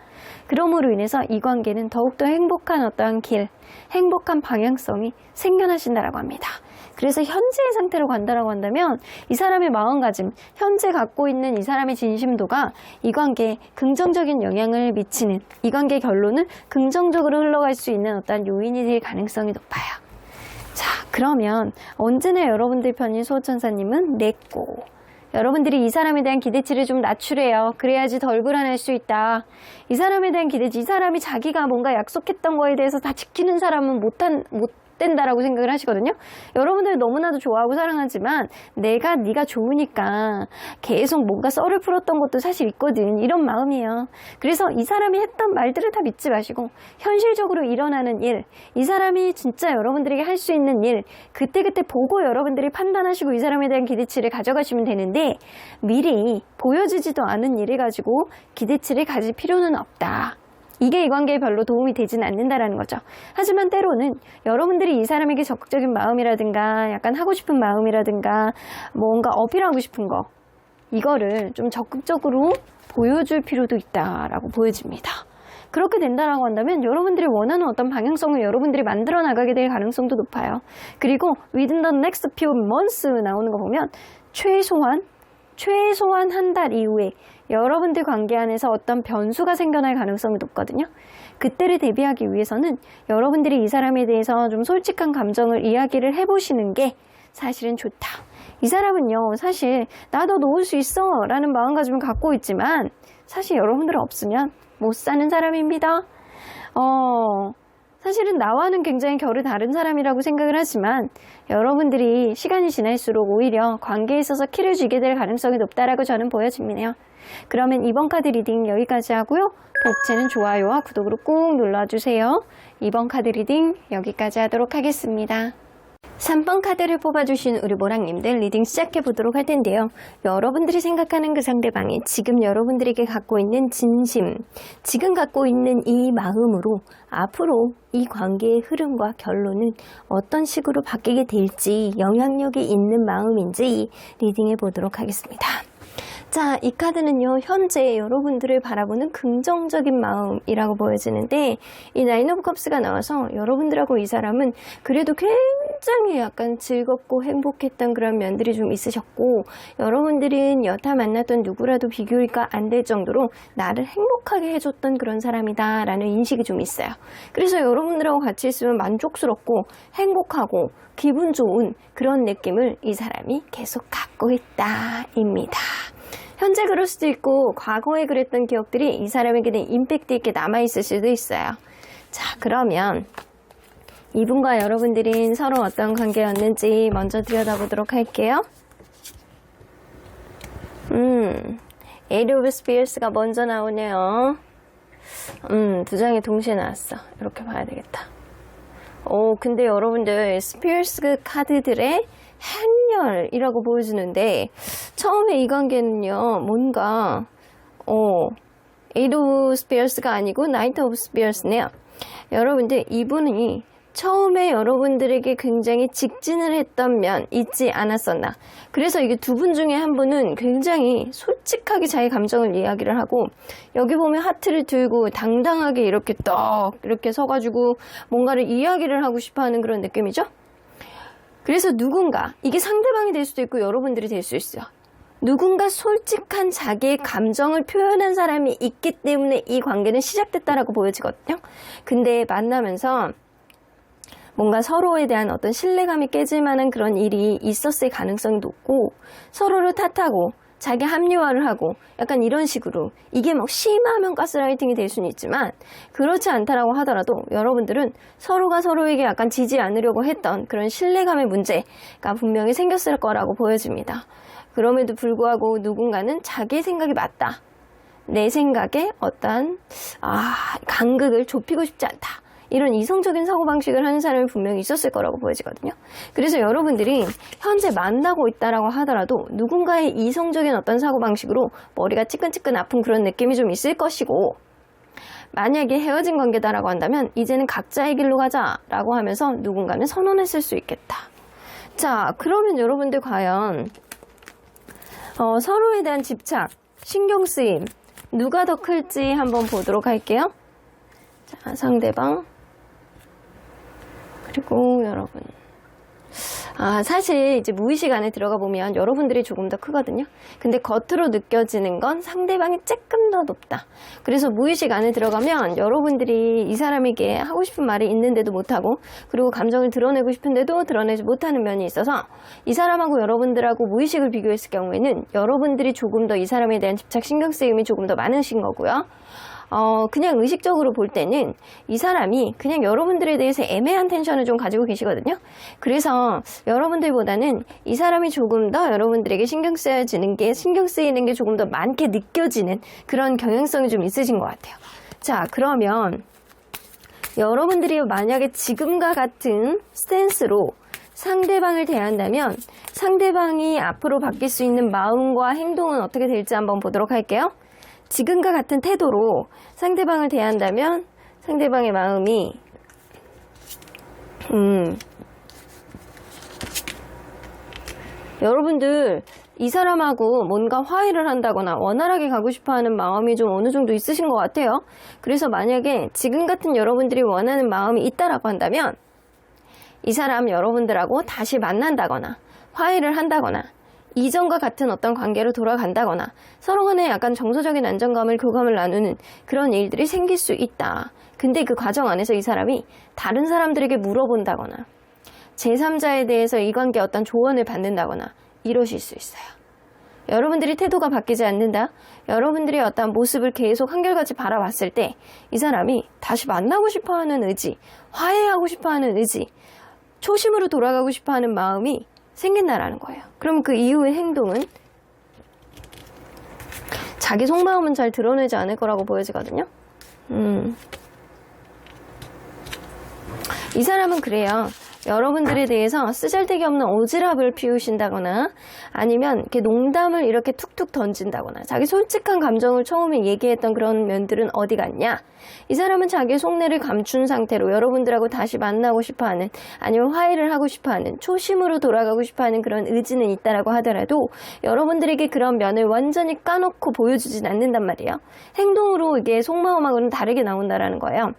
그러므로 인해서 이 관계는 더욱더 행복한 어떠한 길, 행복한 방향성이 생겨나신다라고 합니다. 그래서 현재의 상태로 간다라고 한다면 이 사람의 마음가짐, 현재 갖고 있는 이 사람의 진심도가 이 관계에 긍정적인 영향을 미치는, 이 관계의 결론은 긍정적으로 흘러갈 수 있는 어떤 요인이 될 가능성이 높아요. 자, 그러면 언제나 여러분들 편인 수호천사님은 냈고, 여러분들이 이 사람에 대한 기대치를 좀 낮추래요. 그래야지 덜 불안할 수 있다. 이 사람에 대한 기대치, 이 사람이 자기가 뭔가 약속했던 거에 대해서 다 지키는 사람은 못 된다라고 생각을 하시거든요. 여러분들 너무나도 좋아하고 사랑하지만 네가 좋으니까 계속 뭔가 썰을 풀었던 것도 사실 있거든. 이런 마음이에요. 그래서 이 사람이 했던 말들을 다 믿지 마시고 현실적으로 일어나는 일, 이 사람이 진짜 여러분들에게 할 수 있는 일, 그때그때 보고 여러분들이 판단하시고 이 사람에 대한 기대치를 가져가시면 되는데 미리 보여지지도 않은 일을 가지고 기대치를 가질 필요는 없다. 이게 이 관계에 별로 도움이 되진 않는다라는 거죠. 하지만 때로는 여러분들이 이 사람에게 적극적인 마음이라든가 약간 하고 싶은 마음이라든가 뭔가 어필하고 싶은 거, 이거를 좀 적극적으로 보여줄 필요도 있다라고 보여집니다. 그렇게 된다라고 한다면 여러분들이 원하는 어떤 방향성을 여러분들이 만들어 나가게 될 가능성도 높아요. 그리고 within the next few months 나오는 거 보면 최소한 한 달 이후에 여러분들 관계 안에서 어떤 변수가 생겨날 가능성이 높거든요. 그때를 대비하기 위해서는 여러분들이 이 사람에 대해서 좀 솔직한 감정을 이야기를 해보시는 게 사실은 좋다. 이 사람은요, 사실 나도 놓을 수 있어 라는 마음가짐을 갖고 있지만 사실 여러분들 없으면 못 사는 사람입니다. 사실은 나와는 굉장히 결이 다른 사람이라고 생각을 하지만 여러분들이 시간이 지날수록 오히려 관계에 있어서 키를 쥐게 될 가능성이 높다라고 저는 보여집니다. 그러면 이번 카드 리딩 여기까지 하고요. 복채는 좋아요와 구독으로 꾹 눌러주세요. 이번 카드 리딩 여기까지 하도록 하겠습니다. 3번 카드를 뽑아주신 우리 모랑님들 리딩 시작해보도록 할 텐데요. 여러분들이 생각하는 그 상대방이 지금 여러분들에게 갖고 있는 진심, 지금 갖고 있는 이 마음으로 앞으로 이 관계의 흐름과 결론은 어떤 식으로 바뀌게 될지, 영향력이 있는 마음인지 리딩해 보도록 하겠습니다. 자, 이 카드는요, 현재 여러분들을 바라보는 긍정적인 마음이라고 보여지는데, 이 나인 오브 컵스가 나와서 여러분들하고 이 사람은 그래도 굉장히 약간 즐겁고 행복했던 그런 면들이 좀 있으셨고, 여러분들은 여타 만났던 누구라도 비교가 안 될 정도로 나를 행복하게 해줬던 그런 사람이다 라는 인식이 좀 있어요. 그래서 여러분들하고 같이 있으면 만족스럽고 행복하고 기분 좋은 그런 느낌을 이 사람이 계속 갖고 있다입니다. 현재 그럴 수도 있고 과거에 그랬던 기억들이 이 사람에게는 임팩트 있게 남아있을 수도 있어요. 자, 그러면 이분과 여러분들은 서로 어떤 관계였는지 먼저 들여다보도록 할게요. 에이트 오브 스피어스가 먼저 나오네요. 두 장이 동시에 나왔어. 이렇게 봐야 되겠다. 근데 여러분들 스피어스 카드들의 행렬이라고 보여주는데 처음에 이 관계는요, 뭔가 에이트 오브 스피어스가 아니고 나이트 오브 스피어스네요. 여러분들 이분이 처음에 여러분들에게 굉장히 직진을 했던 면 있지 않았었나. 그래서 이게 두 분 중에 한 분은 굉장히 솔직하게 자기 감정을 이야기를 하고, 여기 보면 하트를 들고 당당하게 이렇게 이렇게 서가지고 뭔가를 이야기를 하고 싶어하는 그런 느낌이죠. 그래서 누군가, 이게 상대방이 될 수도 있고 여러분들이 될 수 있어요. 누군가 솔직한 자기의 감정을 표현한 사람이 있기 때문에 이 관계는 시작됐다라고 보여지거든요. 근데 만나면서 뭔가 서로에 대한 어떤 신뢰감이 깨질 만한 그런 일이 있었을 가능성이 높고, 서로를 탓하고 자기 합리화를 하고 약간 이런 식으로, 이게 막 심하면 가스라이팅이 될 수는 있지만 그렇지 않다라고 하더라도 여러분들은 서로가 서로에게 약간 지지 않으려고 했던 그런 신뢰감의 문제가 분명히 생겼을 거라고 보여집니다. 그럼에도 불구하고 누군가는 자기의 생각이 맞다, 내 생각에 어떤 간극을 좁히고 싶지 않다, 이런 이성적인 사고방식을 하는 사람이 분명히 있었을 거라고 보여지거든요. 그래서 여러분들이 현재 만나고 있다라고 하더라도 누군가의 이성적인 어떤 사고방식으로 머리가 찌끈찌끈 아픈 그런 느낌이 좀 있을 것이고, 만약에 헤어진 관계다라고 한다면 이제는 각자의 길로 가자라고 하면서 누군가는 선언했을 수 있겠다. 자, 그러면 여러분들 과연 서로에 대한 집착, 신경쓰임 누가 더 클지 한번 보도록 할게요. 자, 상대방 그리고 여러분. 사실 이제 무의식 안에 들어가 보면 여러분들이 조금 더 크거든요. 근데 겉으로 느껴지는 건 상대방이 조금 더 높다. 그래서 무의식 안에 들어가면 여러분들이 이 사람에게 하고 싶은 말이 있는데도 못하고, 그리고 감정을 드러내고 싶은데도 드러내지 못하는 면이 있어서 이 사람하고 여러분들하고 무의식을 비교했을 경우에는 여러분들이 조금 더 이 사람에 대한 집착, 신경쓰임이 조금 더 많으신 거고요. 그냥 의식적으로 볼 때는 이 사람이 그냥 여러분들에 대해서 애매한 텐션을 좀 가지고 계시거든요. 그래서 여러분들보다는 이 사람이 조금 더 여러분들에게 신경 쓰이는 게 조금 더 많게 느껴지는 그런 경향성이 좀 있으신 것 같아요. 자, 그러면 여러분들이 만약에 지금과 같은 스탠스로 상대방을 대한다면 상대방이 앞으로 바뀔 수 있는 마음과 행동은 어떻게 될지 한번 보도록 할게요. 지금과 같은 태도로 상대방을 대한다면 상대방의 마음이 여러분들 이 사람하고 뭔가 화해를 한다거나 원활하게 가고 싶어하는 마음이 좀 어느 정도 있으신 것 같아요. 그래서 만약에 지금 같은 여러분들이 원하는 마음이 있다라고 한다면 이 사람 여러분들하고 다시 만난다거나 화해를 한다거나 이전과 같은 어떤 관계로 돌아간다거나 서로 간에 약간 정서적인 안정감을, 교감을 나누는 그런 일들이 생길 수 있다. 근데 그 과정 안에서 이 사람이 다른 사람들에게 물어본다거나 제3자에 대해서 이 관계 어떤 조언을 받는다거나 이러실 수 있어요. 여러분들이 태도가 바뀌지 않는다. 여러분들이 어떤 모습을 계속 한결같이 바라봤을 때 이 사람이 다시 만나고 싶어하는 의지, 화해하고 싶어하는 의지, 초심으로 돌아가고 싶어하는 마음이 생긴다라는 거예요. 그럼 그 이후의 행동은 자기 속마음은 잘 드러내지 않을 거라고 보여지거든요. 이 사람은 그래요. 여러분들에 대해서 쓰잘데기 없는 오지랖을 피우신다거나 아니면 이렇게 농담을 이렇게 툭툭 던진다거나 자기 솔직한 감정을 처음에 얘기했던 그런 면들은 어디 갔냐? 이 사람은 자기 속내를 감춘 상태로 여러분들하고 다시 만나고 싶어하는 아니면 화해를 하고 싶어하는 초심으로 돌아가고 싶어하는 그런 의지는 있다라고 하더라도 여러분들에게 그런 면을 완전히 까놓고 보여주진 않는단 말이에요. 행동으로 이게 속마음하고는 다르게 나온다라는 거예요.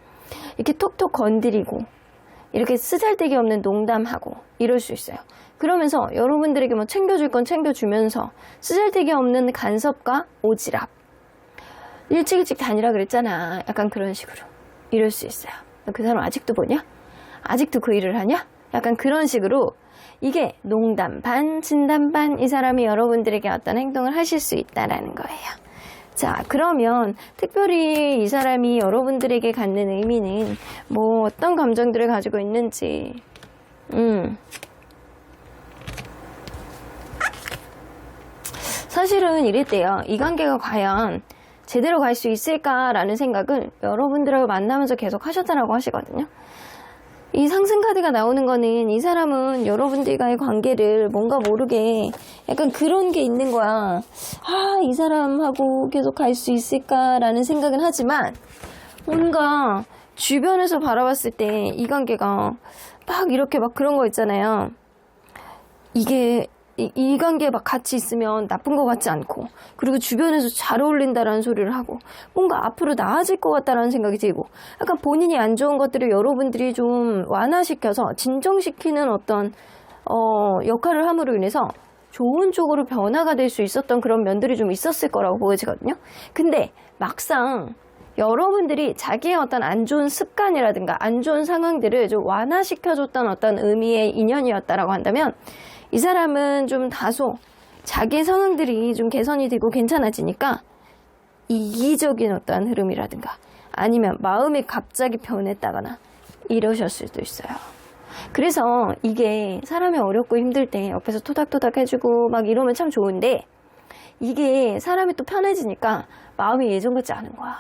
이렇게 톡톡 건드리고 이렇게 쓰잘데기 없는 농담하고 이럴 수 있어요. 그러면서 여러분들에게 뭐 챙겨줄 건 챙겨주면서 쓰잘데기 없는 간섭과 오지랖. 일찍 다니라 그랬잖아. 약간 그런 식으로 이럴 수 있어요. 그 사람 아직도 보냐? 아직도 그 일을 하냐? 약간 그런 식으로 이게 농담 반, 진담 반 이 사람이 여러분들에게 어떤 행동을 하실 수 있다라는 거예요. 자, 그러면 특별히 이 사람이 여러분들에게 갖는 의미는 뭐 어떤 감정들을 가지고 있는지 사실은 이랬대요. 이 관계가 과연 제대로 갈 수 있을까라는 생각을 여러분들하고 만나면서 계속 하셨다라고 하시거든요. 이 상승 카드가 나오는 거는 이 사람은 여러분들과의 관계를 뭔가 모르게 약간 그런 게 있는 거야. 이 사람하고 계속 갈 수 있을까라는 생각은 하지만 뭔가 주변에서 바라봤을 때 이 관계가 막 이렇게 막 그런 거 있잖아요. 이게 이 관계에 막 같이 있으면 나쁜 것 같지 않고, 그리고 주변에서 잘 어울린다라는 소리를 하고 뭔가 앞으로 나아질 것 같다라는 생각이 들고, 약간 본인이 안 좋은 것들을 여러분들이 좀 완화시켜서 진정시키는 어떤 역할을 함으로 인해서 좋은 쪽으로 변화가 될 수 있었던 그런 면들이 좀 있었을 거라고 보여지거든요. 근데 막상 여러분들이 자기의 어떤 안 좋은 습관이라든가 안 좋은 상황들을 좀 완화시켜줬던 어떤 의미의 인연이었다라고 한다면 이 사람은 좀 다소 자기의 상황들이 좀 개선이 되고 괜찮아지니까 이기적인 어떠한 흐름이라든가 아니면 마음이 갑자기 변했다거나 이러셨을 수도 있어요. 그래서 이게 사람이 어렵고 힘들 때 옆에서 토닥토닥 해주고 막 이러면 참 좋은데, 이게 사람이 또 편해지니까 마음이 예전 같지 않은 거야.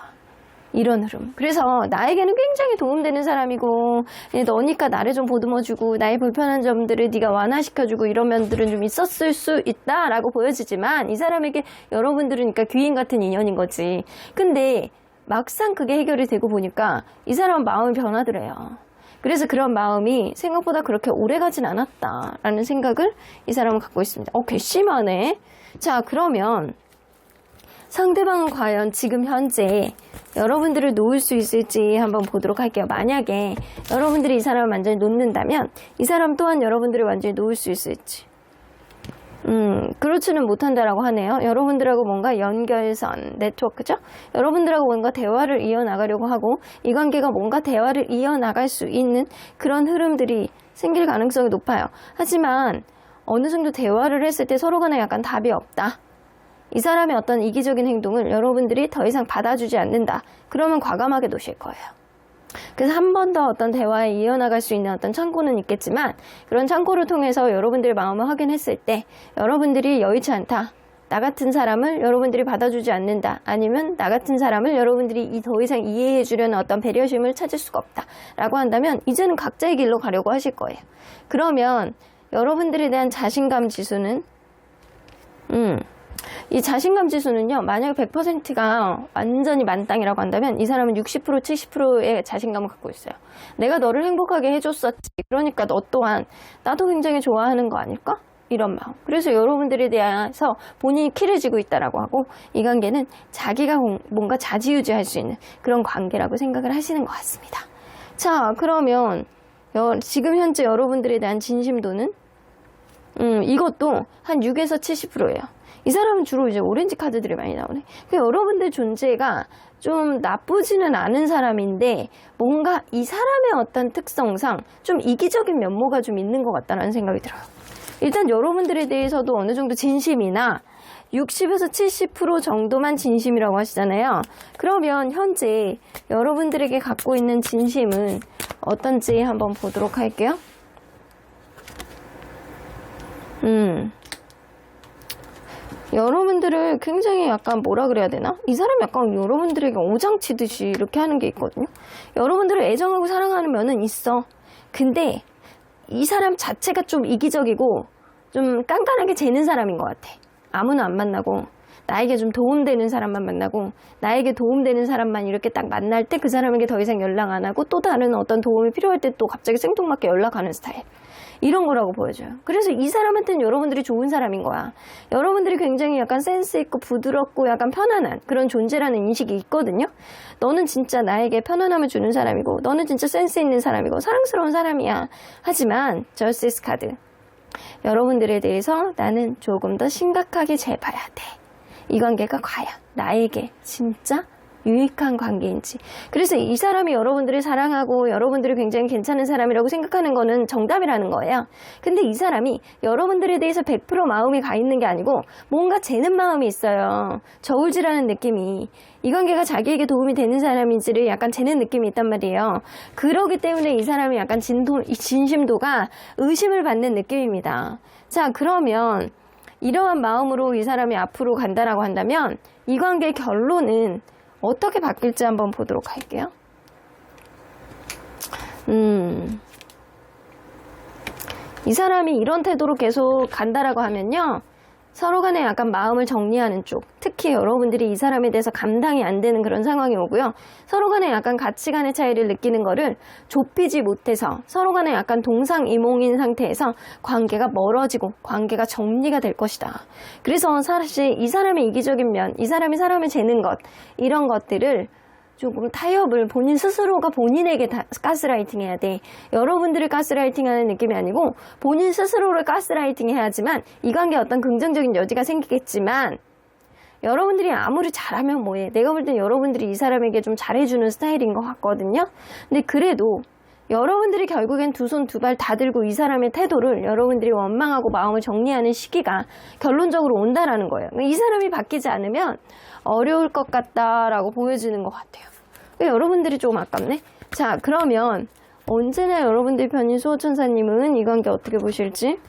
이런 흐름. 그래서 나에게는 굉장히 도움되는 사람이고 너니까 나를 좀 보듬어주고 나의 불편한 점들을 네가 완화시켜주고 이런 면들은 좀 있었을 수 있다라고 보여지지만 이 사람에게 여러분들은 그러니까 귀인 같은 인연인 거지. 근데 막상 그게 해결이 되고 보니까 이 사람 마음이 변하더래요. 그래서 그런 마음이 생각보다 그렇게 오래가진 않았다라는 생각을 이 사람은 갖고 있습니다. 괘씸하네. 자, 그러면 상대방은 과연 지금 현재 여러분들을 놓을 수 있을지 한번 보도록 할게요. 만약에 여러분들이 이 사람을 완전히 놓는다면 이 사람 또한 여러분들을 완전히 놓을 수 있을지. 그렇지는 못한다라고 하네요. 여러분들하고 뭔가 연결선, 네트워크죠? 여러분들하고 뭔가 대화를 이어나가려고 하고 이 관계가 뭔가 대화를 이어나갈 수 있는 그런 흐름들이 생길 가능성이 높아요. 하지만 어느 정도 대화를 했을 때 서로 간에 약간 답이 없다. 이 사람의 어떤 이기적인 행동을 여러분들이 더 이상 받아주지 않는다. 그러면 과감하게 놓으실 거예요. 그래서 한 번 더 어떤 대화에 이어나갈 수 있는 어떤 창구는 있겠지만 그런 창구를 통해서 여러분들의 마음을 확인했을 때 여러분들이 여의치 않다. 나 같은 사람을 여러분들이 받아주지 않는다. 아니면 나 같은 사람을 여러분들이 더 이상 이해해 주려는 어떤 배려심을 찾을 수가 없다. 라고 한다면 이제는 각자의 길로 가려고 하실 거예요. 그러면 여러분들에 대한 자신감 지수는 이 자신감 지수는요, 만약에 100%가 완전히 만땅이라고 한다면 이 사람은 60%, 70%의 자신감을 갖고 있어요. 내가 너를 행복하게 해줬었지. 그러니까 너 또한 나도 굉장히 좋아하는 거 아닐까? 이런 마음. 그래서 여러분들에 대해서 본인이 키를 쥐고 있다라고 하고 이 관계는 자기가 뭔가 자지우지할 수 있는 그런 관계라고 생각을 하시는 것 같습니다. 자, 그러면 지금 현재 여러분들에 대한 진심도는 이것도 한 6에서 70%예요. 이 사람은 주로 이제 오렌지 카드들이 많이 나오네. 여러분들 존재가 좀 나쁘지는 않은 사람인데 뭔가 이 사람의 어떤 특성상 좀 이기적인 면모가 좀 있는 것 같다는 생각이 들어요. 일단 여러분들에 대해서도 어느 정도 진심이나 60에서 70% 정도만 진심이라고 하시잖아요. 그러면 현재 여러분들에게 갖고 있는 진심은 어떤지 한번 보도록 할게요. 여러분들을 굉장히 약간 뭐라 그래야 되나? 이 사람이 약간 여러분들에게 오장치듯이 이렇게 하는 게 있거든요. 여러분들을 애정하고 사랑하는 면은 있어. 근데 이 사람 자체가 좀 이기적이고 좀 깐깐하게 재는 사람인 것 같아. 아무나 안 만나고 나에게 좀 도움되는 사람만 만나고 나에게 도움되는 사람만 이렇게 딱 만날 때 그 사람에게 더 이상 연락 안 하고 또 다른 어떤 도움이 필요할 때 또 갑자기 생뚱맞게 연락하는 스타일. 이런 거라고 보여줘요. 그래서 이 사람한테는 여러분들이 좋은 사람인 거야. 여러분들이 굉장히 약간 센스 있고 부드럽고 약간 편안한 그런 존재라는 인식이 있거든요. 너는 진짜 나에게 편안함을 주는 사람이고 너는 진짜 센스 있는 사람이고 사랑스러운 사람이야. 하지만 저스티스 카드. 여러분들에 대해서 나는 조금 더 심각하게 잘 봐야 돼. 이 관계가 과연 나에게 진짜 유익한 관계인지. 그래서 이 사람이 여러분들을 사랑하고 여러분들이 굉장히 괜찮은 사람이라고 생각하는 거는 정답이라는 거예요. 근데 이 사람이 여러분들에 대해서 100% 마음이 가 있는 게 아니고 뭔가 재는 마음이 있어요. 저울질하는 느낌이. 이 관계가 자기에게 도움이 되는 사람인지를 약간 재는 느낌이 있단 말이에요. 그러기 때문에 이 사람이 약간 진심도가 의심을 받는 느낌입니다. 자, 그러면 이러한 마음으로 이 사람이 앞으로 간다라고 한다면 이 관계의 결론은 어떻게 바뀔지 한번 보도록 할게요. 이 사람이 이런 태도로 계속 간다라고 하면요. 서로 간에 약간 마음을 정리하는 쪽, 특히 여러분들이 이 사람에 대해서 감당이 안 되는 그런 상황이 오고요. 서로 간에 약간 가치관의 차이를 느끼는 거를 좁히지 못해서 서로 간에 약간 동상이몽인 상태에서 관계가 멀어지고 관계가 정리가 될 것이다. 그래서 사실 이 사람의 이기적인 면, 이 사람이 사람을 재는 것, 이런 것들을 조금 타협을 본인 스스로가 본인에게 가스라이팅 해야 돼. 여러분들을 가스라이팅 하는 느낌이 아니고 본인 스스로를 가스라이팅 해야지만 이 관계에 어떤 긍정적인 여지가 생기겠지만 여러분들이 아무리 잘하면 뭐해. 내가 볼 땐 여러분들이 이 사람에게 좀 잘해주는 스타일인 것 같거든요. 근데 그래도 여러분들이 결국엔 두 손 두 발 다 들고 이 사람의 태도를 여러분들이 원망하고 마음을 정리하는 시기가 결론적으로 온다라는 거예요. 이 사람이 바뀌지 않으면 어려울 것 같다라고 보여지는 것 같아요. 여러분들이 조금 아깝네. 자, 그러면 언제나 여러분들 편인 수호천사님은 이 관계 어떻게 보실지?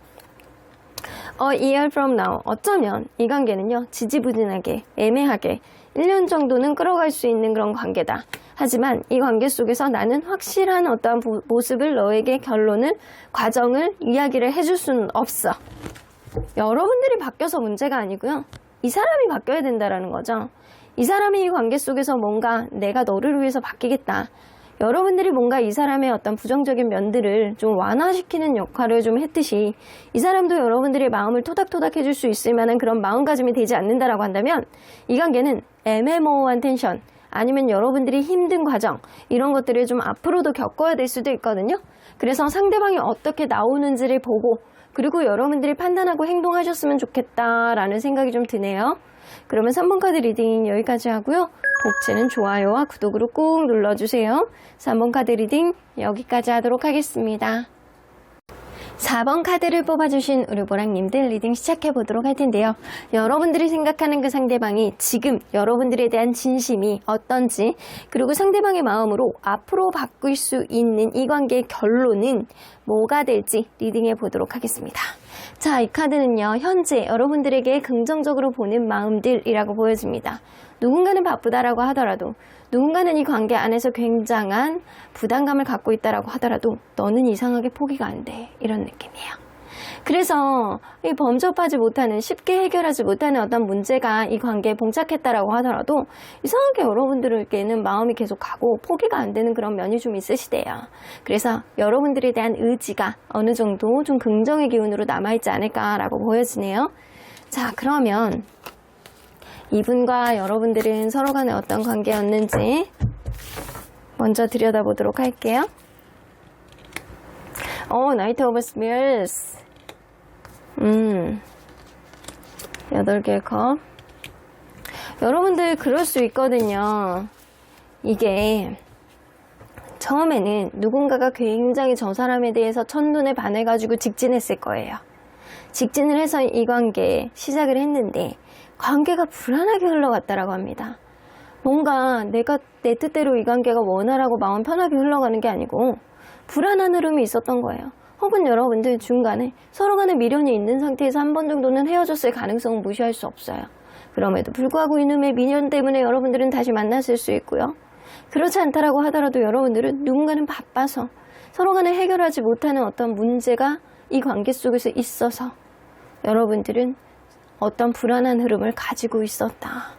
A year from now. 어쩌면 이 관계는요, 지지부진하게, 애매하게 1년 정도는 끌어갈 수 있는 그런 관계다. 하지만 이 관계 속에서 나는 확실한 어떠한 모습을 너에게 결론을, 과정을, 이야기를 해줄 수는 없어. 여러분들이 바뀌어서 문제가 아니고요. 이 사람이 바뀌어야 된다라는 거죠. 이 사람이 이 관계 속에서 뭔가 내가 너를 위해서 바뀌겠다. 여러분들이 뭔가 이 사람의 어떤 부정적인 면들을 좀 완화시키는 역할을 좀 했듯이 이 사람도 여러분들의 마음을 토닥토닥 해줄 수 있을 만한 그런 마음가짐이 되지 않는다라고 한다면 이 관계는 애매모호한 텐션 아니면 여러분들이 힘든 과정 이런 것들을 좀 앞으로도 겪어야 될 수도 있거든요. 그래서 상대방이 어떻게 나오는지를 보고 그리고 여러분들이 판단하고 행동하셨으면 좋겠다라는 생각이 좀 드네요. 그러면 3번 카드 리딩 여기까지 하고요. 복채는 좋아요와 구독으로 꾹 눌러주세요. 3번 카드 리딩 여기까지 하도록 하겠습니다. 4번 카드를 뽑아주신 우리 보랑님들 리딩 시작해보도록 할 텐데요. 여러분들이 생각하는 그 상대방이 지금 여러분들에 대한 진심이 어떤지 그리고 상대방의 마음으로 앞으로 바꿀 수 있는 이 관계의 결론은 뭐가 될지 리딩해 보도록 하겠습니다. 자, 이 카드는요. 현재 여러분들에게 긍정적으로 보는 마음들이라고 보여집니다. 누군가는 바쁘다라고 하더라도 누군가는 이 관계 안에서 굉장한 부담감을 갖고 있다라고 하더라도 너는 이상하게 포기가 안 돼. 이런 느낌이에요. 그래서 이 범접하지 못하는 쉽게 해결하지 못하는 어떤 문제가 이 관계에 봉착했다라고 하더라도 이상하게 여러분들에게는 마음이 계속 가고 포기가 안 되는 그런 면이 좀 있으시대요. 그래서 여러분들에 대한 의지가 어느 정도 좀 긍정의 기운으로 남아있지 않을까라고 보여지네요. 자, 그러면 이분과 여러분들은 서로 간에 어떤 관계였는지 먼저 들여다보도록 할게요. 나이트 오브 스피어스 8개의 컵. 여러분들 그럴 수 있거든요. 이게 처음에는 누군가가 굉장히 저 사람에 대해서 첫눈에 반해가지고 직진했을 거예요. 직진을 해서 이 관계에 시작을 했는데 관계가 불안하게 흘러갔다라고 합니다. 뭔가 내가 내 뜻대로 이 관계가 원활하고 마음 편하게 흘러가는 게 아니고 불안한 흐름이 있었던 거예요. 혹은 여러분들 중간에 서로 간에 미련이 있는 상태에서 한 번 정도는 헤어졌을 가능성은 무시할 수 없어요. 그럼에도 불구하고 이놈의 미련 때문에 여러분들은 다시 만났을 수 있고요. 그렇지 않다라고 하더라도 여러분들은 누군가는 바빠서 서로 간에 해결하지 못하는 어떤 문제가 이 관계 속에서 있어서 여러분들은 어떤 불안한 흐름을 가지고 있었다.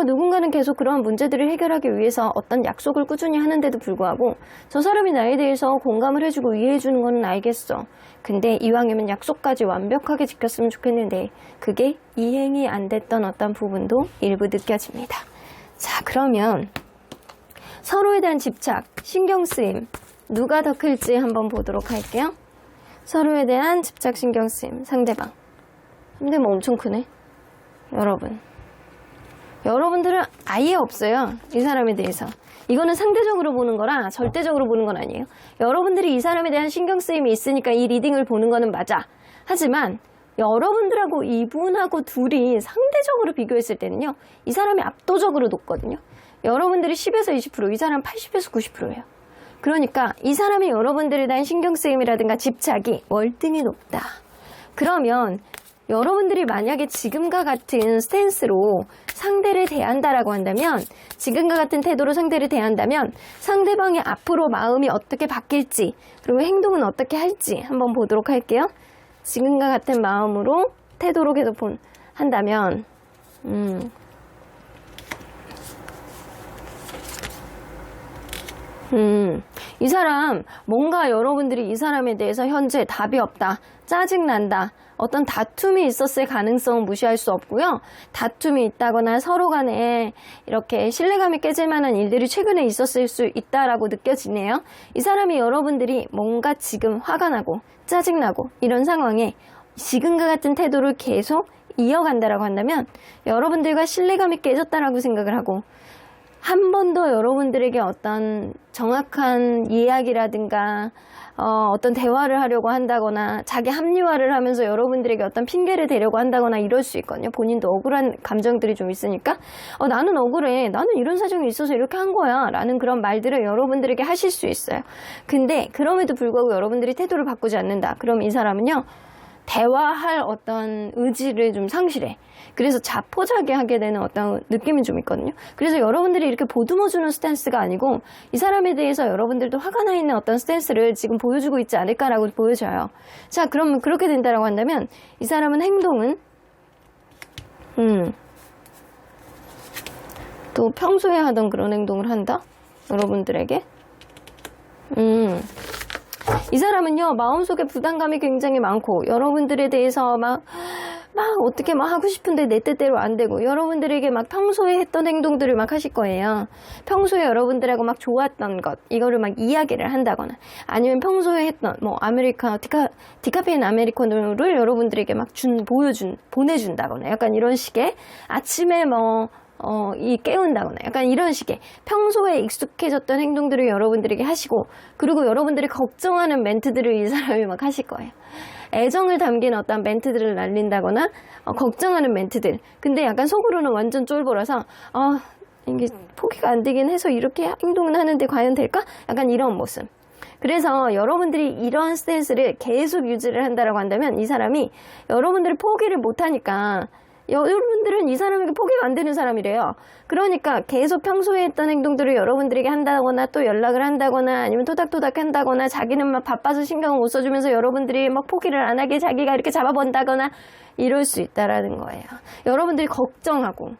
누군가는 계속 그러한 문제들을 해결하기 위해서 어떤 약속을 꾸준히 하는데도 불구하고 저 사람이 나에 대해서 공감을 해주고 이해해주는 건 알겠어. 근데 이왕이면 약속까지 완벽하게 지켰으면 좋겠는데 그게 이행이 안 됐던 어떤 부분도 일부 느껴집니다. 자, 그러면 서로에 대한 집착, 신경쓰임 누가 더 클지 한번 보도록 할게요. 서로에 대한 집착, 신경쓰임 상대방. 상대방 엄청 크네. 여러분들은 아예 없어요. 이 사람에 대해서. 이거는 상대적으로 보는 거라 절대적으로 보는 건 아니에요. 여러분들이 이 사람에 대한 신경쓰임이 있으니까 이 리딩을 보는 거는 맞아. 하지만 여러분들하고 이분하고 둘이 상대적으로 비교했을 때는요. 이 사람이 압도적으로 높거든요. 여러분들이 10에서 20%, 이 사람 80에서 90%예요. 그러니까 이 사람이 여러분들에 대한 신경쓰임이라든가 집착이 월등히 높다. 그러면 여러분들이 만약에 지금과 같은 스탠스로 상대를 대한다라고 한다면 지금과 같은 태도로 상대를 대한다면 상대방의 앞으로 마음이 어떻게 바뀔지 그리고 행동은 어떻게 할지 한번 보도록 할게요. 지금과 같은 마음으로 태도로 계속 한다면 이 사람 뭔가 여러분들이 이 사람에 대해서 현재 답이 없다. 짜증난다. 어떤 다툼이 있었을 가능성은 무시할 수 없고요. 다툼이 있다거나 서로 간에 이렇게 신뢰감이 깨질 만한 일들이 최근에 있었을 수 있다라고 느껴지네요. 이 사람이 여러분들이 뭔가 지금 화가 나고 짜증나고 이런 상황에 지금과 같은 태도를 계속 이어간다라고 한다면 여러분들과 신뢰감이 깨졌다라고 생각을 하고 한 번 더 여러분들에게 어떤 정확한 이야기라든가 어떤 대화를 하려고 한다거나 자기 합리화를 하면서 여러분들에게 어떤 핑계를 대려고 한다거나 이럴 수 있거든요. 본인도 억울한 감정들이 좀 있으니까 나는 억울해. 나는 이런 사정이 있어서 이렇게 한 거야. 라는 그런 말들을 여러분들에게 하실 수 있어요. 근데 그럼에도 불구하고 여러분들이 태도를 바꾸지 않는다. 그럼 이 사람은요. 대화할 어떤 의지를 좀 상실해. 그래서 자포자기하게 되는 어떤 느낌이 좀 있거든요. 그래서 여러분들이 이렇게 보듬어주는 스탠스가 아니고 이 사람에 대해서 여러분들도 화가 나 있는 어떤 스탠스를 지금 보여주고 있지 않을까라고 보여져요. 자, 그러면 그렇게 된다라고 한다면 이 사람은 행동은 또 평소에 하던 그런 행동을 한다? 여러분들에게? 이 사람은요, 마음속에 부담감이 굉장히 많고, 여러분들에 대해서 막 어떻게 막 하고 싶은데 내 뜻대로 안 되고, 여러분들에게 막 평소에 했던 행동들을 막 하실 거예요. 평소에 여러분들하고 막 좋았던 것, 이거를 막 이야기를 한다거나, 아니면 평소에 했던, 디카페인 아메리카노를 여러분들에게 막 보내준다거나, 약간 이런 식의, 아침에 깨운다거나 약간 이런 식의 평소에 익숙해졌던 행동들을 여러분들에게 하시고, 그리고 여러분들이 걱정하는 멘트들을 이 사람이 막 하실 거예요. 애정을 담긴 어떤 멘트들을 날린다거나 걱정하는 멘트들. 근데 약간 속으로는 완전 쫄보라서 이게 포기가 안 되긴 해서 이렇게 행동을 하는데 과연 될까? 약간 이런 모습. 그래서 여러분들이 이런 스탠스를 계속 유지를 한다라고 한다면 이 사람이 여러분들이 포기를 못하니까, 여러분들은 이 사람에게 포기가 안 되는 사람이래요. 그러니까 계속 평소에 했던 행동들을 여러분들에게 한다거나, 또 연락을 한다거나, 아니면 토닥토닥 한다거나, 자기는 막 바빠서 신경을 못 써주면서 여러분들이 막 포기를 안 하게 자기가 이렇게 잡아본다거나 이럴 수 있다라는 거예요. 여러분들이 걱정하고,